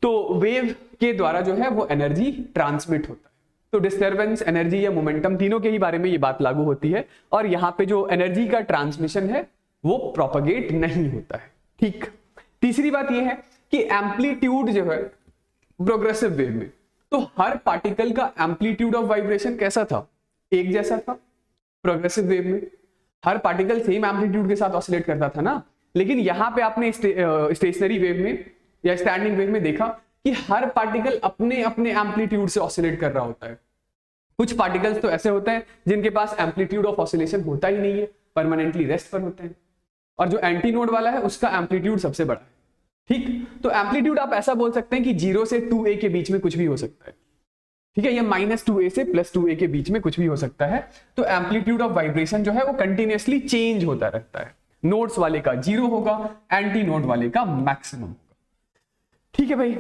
तो वेव के द्वारा जो है वो एनर्जी ट्रांसमिट होता है। तो डिस्टरबेंस, एनर्जी या मोमेंटम तीनों के ही बारे में ये बात लागू होती है, और यहाँ पे जो एनर्जी का ट्रांसमिशन है वो प्रोपगेट नहीं होता है, ठीक। तीसरी बात ये है कि एम्पलीट्यूड जो है प्रोग्रेसिव वेव में, तो हर पार्टिकल का एम्पलीट्यूड ऑफ वाइब्रेशन कैसा था, एक जैसा था। प्रोग्रेसिव वेव में हर पार्टिकल सेम एम्पलीट्यूड के साथ ऑसिलेट करता था ना, लेकिन यहां पे आपने स्टेशनरी वेव में या स्टैंडिंग वेव में देखा कि हर पार्टिकल अपने अपने एम्पलीट्यूड से ऑसिलेट कर रहा होता है। कुछ पार्टिकल्स तो ऐसे होते हैं जिनके पास एम्पलीट्यूड ऑफ ऑसिलेशन होता ही नहीं है, परमानेंटली रेस्ट पर होते हैं, और जो एंटी नोड वाला है उसका एम्पलीट्यूड सबसे बड़ा है, ठीक। तो एम्पलीट्यूड आप ऐसा बोल सकते हैं कि 0 से 2a के बीच में कुछ भी हो सकता है, ठीक है, या -2a से +2a के बीच में कुछ भी हो सकता है। तो एम्पलीट्यूड ऑफ वाइब्रेशन जो है वो कंटिन्यूअसली चेंज होता रहता है, नोड्स वाले का 0 होगा, एंटी नोड वाले का मैक्सिमम होगा, ठीक है भाई।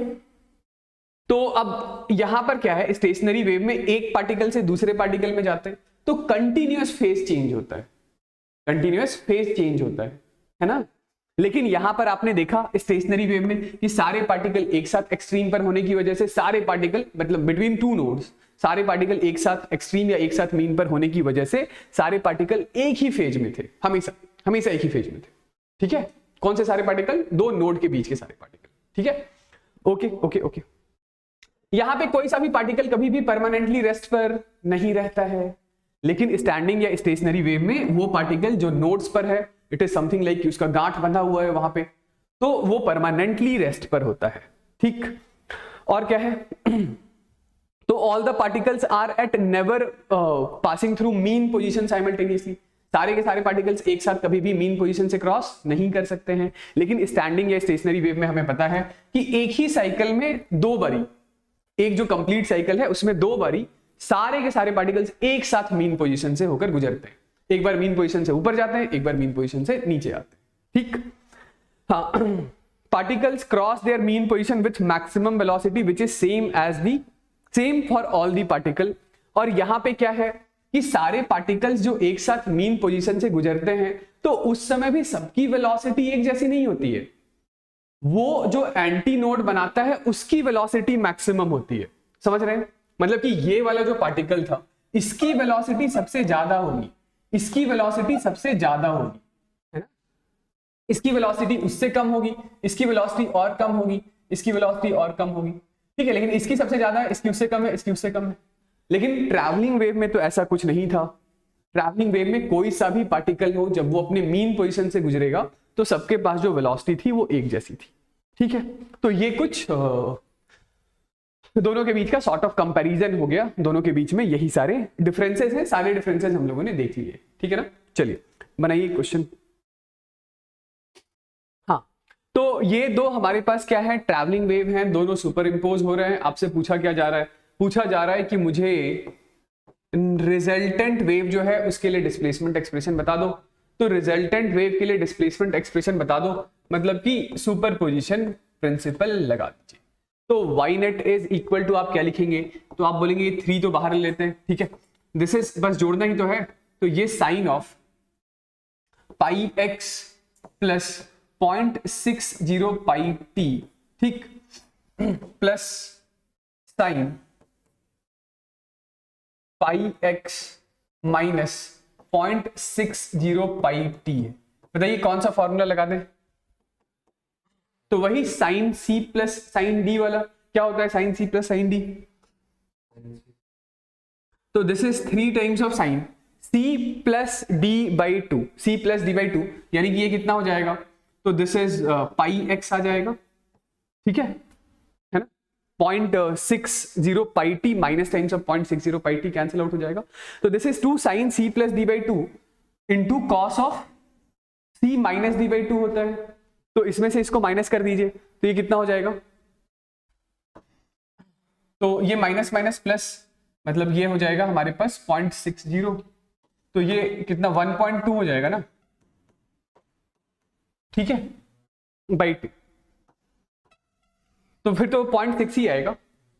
तो अब यहां पर क्या है, स्टेशनरी वेव में एक पार्टिकल से दूसरे पार्टिकल में जाते हैं तो कंटिन्यूअस फेज चेंज होता है, कंटिन्यूअस फेज चेंज होता है ना। लेकिन यहां पर आपने देखा स्टेशनरी वेव में कि सारे पार्टिकल एक साथ एक्सट्रीम पर होने की वजह से सारे पार्टिकल मतलब बिटवीन टू नोड्स सारे पार्टिकल एक साथ एक्सट्रीम या एक साथ मीन पर होने की वजह से सारे पार्टिकल एक ही फेज में थे, हमेशा हमेशा एक ही फेज में थे। ठीक है, कौन से सारे पार्टिकल? दो नोड के बीच के सारे पार्टिकल। ठीक है, ओके ओके ओके। यहां पे कोई सा भी पार्टिकल कभी भी परमानेंटली रेस्ट पर नहीं रहता है, लेकिन स्टैंडिंग या स्टेशनरी वेव में वो पार्टिकल जो नोड्स पर है, इट इज समथिंग लाइक उसका गांठ बंधा हुआ है वहां पे, तो वो परमानेंटली रेस्ट पर होता है। ठीक, और क्या है? तो all the particles are at never passing through mean position simultaneously, सारे के सारे पार्टिकल्स एक साथ कभी भी मीन पोजीशन से क्रॉस नहीं कर सकते हैं। लेकिन स्टैंडिंग या स्टेशनरी वेव में हमें पता है कि एक ही साइकिल में दो बारी, एक जो कंप्लीट साइकिल है उसमें दो बारी सारे के सारे पार्टिकल्स एक साथ मीन पोजीशन से होकर गुजरते हैं। एक बार मीन पोजीशन से ऊपर जाते हैं, एक बार मीन पोजीशन से नीचे आते हैं। ठीक, हाँ, particles cross there mean position with maximum velocity which is same for all the particle. और यहां पे क्या है कि सारे पार्टिकल्स जो एक साथ मीन पोजीशन से गुजरते हैं तो उस समय भी सबकी वेलोसिटी एक जैसी नहीं होती है, वो जो एंटी नोड बनाता है उसकी वेलोसिटी मैक्सिमम होती है। समझ रहे हैं? मतलब कि ये वाला जो पार्टिकल था इसकी वेलोसिटी सबसे ज्यादा होगी, इसकी वेलोसिटी सबसे ज्यादा होगी, है ना? इसकी वेलोसिटी उससे कम होगी, इसकी वेलोसिटी और कम होगी, इसकी वेलोसिटी और कम होगी। ठीक है, लेकिन इसकी सबसे ज्यादा है, इसकी उससे कम है, इसकी उससे कम है। लेकिन ट्रैवलिंग वेव में तो ऐसा कुछ नहीं था। ट्रैवलिंग वेव में कोई सा भी पार्टिकल हो, जब वो अपने मीन पोजीशन से गुजरेगा तो सबके पास जो वेलोसिटी थी वो एक जैसी थी। ठीक है, तो ये कुछ दोनों के बीच का सॉर्ट ऑफ कंपैरिजन हो गया, दोनों के बीच में यही सारे डिफरेंसेस हैं, सारे डिफरेंसेस हम लोगों ने देख लिए। ठीक है ना, चलिए बनाइए क्वेश्चन। हाँ, तो ये दो हमारे पास क्या है? ट्रैवलिंग वेव हैं, दोनों सुपर इंपोज हो रहे हैं। आपसे पूछा क्या जा रहा है? पूछा जा रहा है कि मुझे रिजल्टेंट वेव जो है उसके लिए डिस्प्लेसमेंट एक्सप्रेशन बता दो। तो रिजल्टेंट वेव के लिए डिस्प्लेसमेंट एक्सप्रेशन बता दो मतलब कि सुपरपोजिशन प्रिंसिपल लगा दीजिए। तो y net is equal to, आप क्या लिखेंगे? तो आप बोलेंगे 3 तो बाहर लेते हैं। ठीक है, दिस इज बस जोड़ना ही तो है। तो ये sine of pi x plus 0.60 pi t, ठीक, plus sine pi x minus 0.60 pi t है। बताइए कौन सा फॉर्मूला लगा दें? तो वही sine C plus sine D वाला। क्या होता है sine C plus sine D? तो this is 3 times of sine C plus D by 2, C plus D by 2, यानी कि ये कितना हो जाएगा? तो दिस इज पाई एक्स आ जाएगा। ठीक है ना, 0.60 pi t minus times of 0.60 pi t cancel out हो जाएगा। तो this is 2 sine C plus D by 2 into cos of C minus D by 2 होता है। तो इसमें से इसको माइनस कर दीजिए तो ये कितना हो जाएगा? तो ये माइनस माइनस प्लस, मतलब ये हो जाएगा हमारे पास 0.60, तो ये कितना 1.2 हो जाएगा ना। ठीक है, बाई 2, तो फिर तो 0.6 ही आएगा।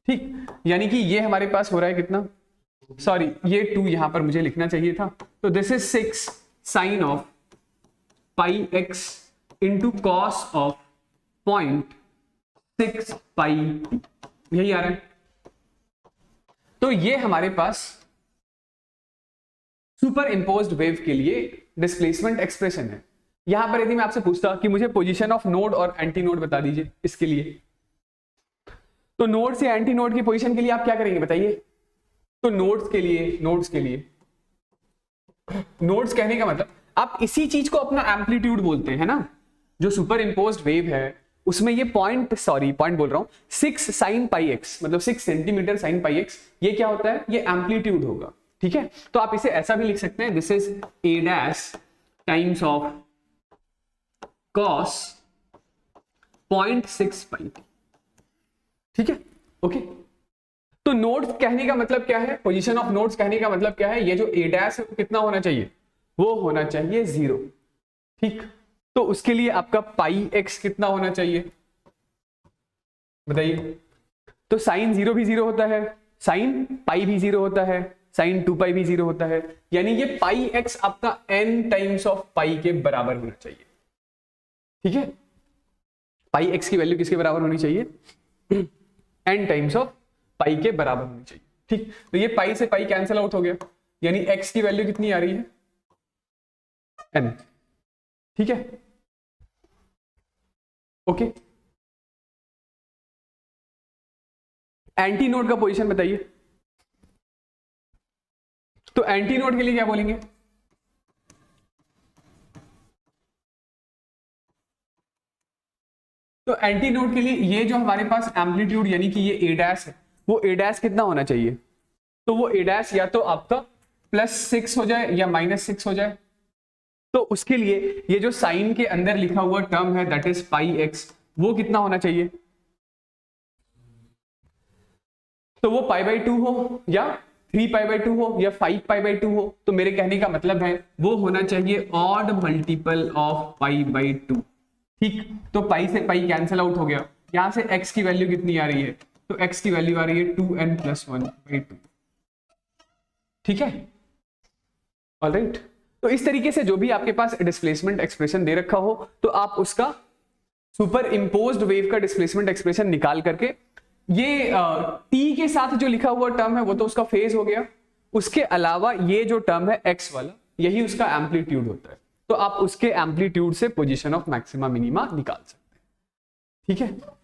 ठीक, यानी कि ये हमारे पास हो रहा है कितना, सॉरी ये 2 यहां पर मुझे लिखना चाहिए था। तो this is 6 sine of pi x into cos of 0.6 pi, यही आ रहा है। तो ये हमारे पास सुपर इंपोज्ड वेव के लिए डिस्प्लेसमेंट एक्सप्रेशन है। यहां पर यदि मैं आपसे पूछता कि मुझे पोजीशन ऑफ नोड और एंटी नोड बता दीजिए इसके लिए, तो नोड से एंटी नोड की पोजीशन के लिए आप क्या करेंगे बताइए? तो नोड्स के लिए नोड्स कहने का मतलब आप इसी चीज को अपना एम्पलीट्यूड बोलते हैं ना। जो सुपर इंपोज्ड वेव है उसमें ये पॉइंट बोल रहा हूं 6 साइन पाई एक्स, मतलब 6 सेंटीमीटर साइन पाई एक्स, ये क्या होता है? ये एम्पलीट्यूड होगा। ठीक है, तो आप इसे ऐसा भी लिख सकते हैं, this is a dash times of cos 0.6 पाई। ठीक है, ओके। तो नोड्स कहने का मतलब क्या है? पोजीशन ऑफ नोड्स कहने का मतलब क्या है? ये जो a डैश है वो कितना होना चाहिए? वो होना चाहिए 0। ठीक, तो उसके लिए आपका पाई एक्स कितना होना चाहिए बताइए? तो साइन 0 भी 0 होता है, साइन पाई भी 0 होता है, साइन 2 पाई भी 0 होता है, यानी ये पाई एक्स आपका n टाइम्स ऑफ पाई के बराबर होना चाहिए। ठीक है, पाई एक्स की वैल्यू किसके बराबर होनी चाहिए, n टाइम्स ऑफ पाई के बराबर होनी चाहिए। ठीक, तो ये पाई से पाई कैंसिल आउट हो गया, यानी x की वैल्यू कितनी आ रही है, n। ठीक है, ओके। एंटी नोड का पोजीशन बताइए, तो एंटी नोड के लिए क्या बोलेंगे, तो एंटी नोड के लिए ये जो हमारे पास एम्पलीट्यूड यानी कि ये ए डैश है, वो ए डैश कितना होना चाहिए, तो वो ए डैश या तो आपका +6 हो जाए या -6 हो जाए। तो उसके लिए ये जो साइन के अंदर लिखा हुआ टर्म है दैट इज पाई एक्स, वो कितना होना चाहिए, तो वो π/2 हो या 3π/2 हो या 5π/2 हो। तो मेरे कहने का मतलब है वो होना चाहिए ऑड मल्टीपल ऑफ π/2। ठीक, तो पाई से पाई कैंसिल आउट हो गया, यहां से x की वैल्यू कितनी आ रही है, तो x की वैल्यू आ रही है 2n + 1/2। ठीक है, ऑलराइट। तो इस तरीके से जो भी आपके पास डिस्प्लेसमेंट एक्सप्रेशन दे रखा हो, तो आप उसका सुपर इम्पोज्ड वेव का डिस्प्लेसमेंट एक्सप्रेशन निकाल करके, ये t के साथ जो लिखा हुआ टर्म है वो तो उसका फेज हो गया, उसके अलावा ये जो टर्म है x वाला, यही उसका एम्पलीट्यूड होता है। तो आप उसके एम्पलीट्यूड से पोजीशन ऑफ मैक्सिमा मिनिमा निकाल सकते हैं। ठीक है।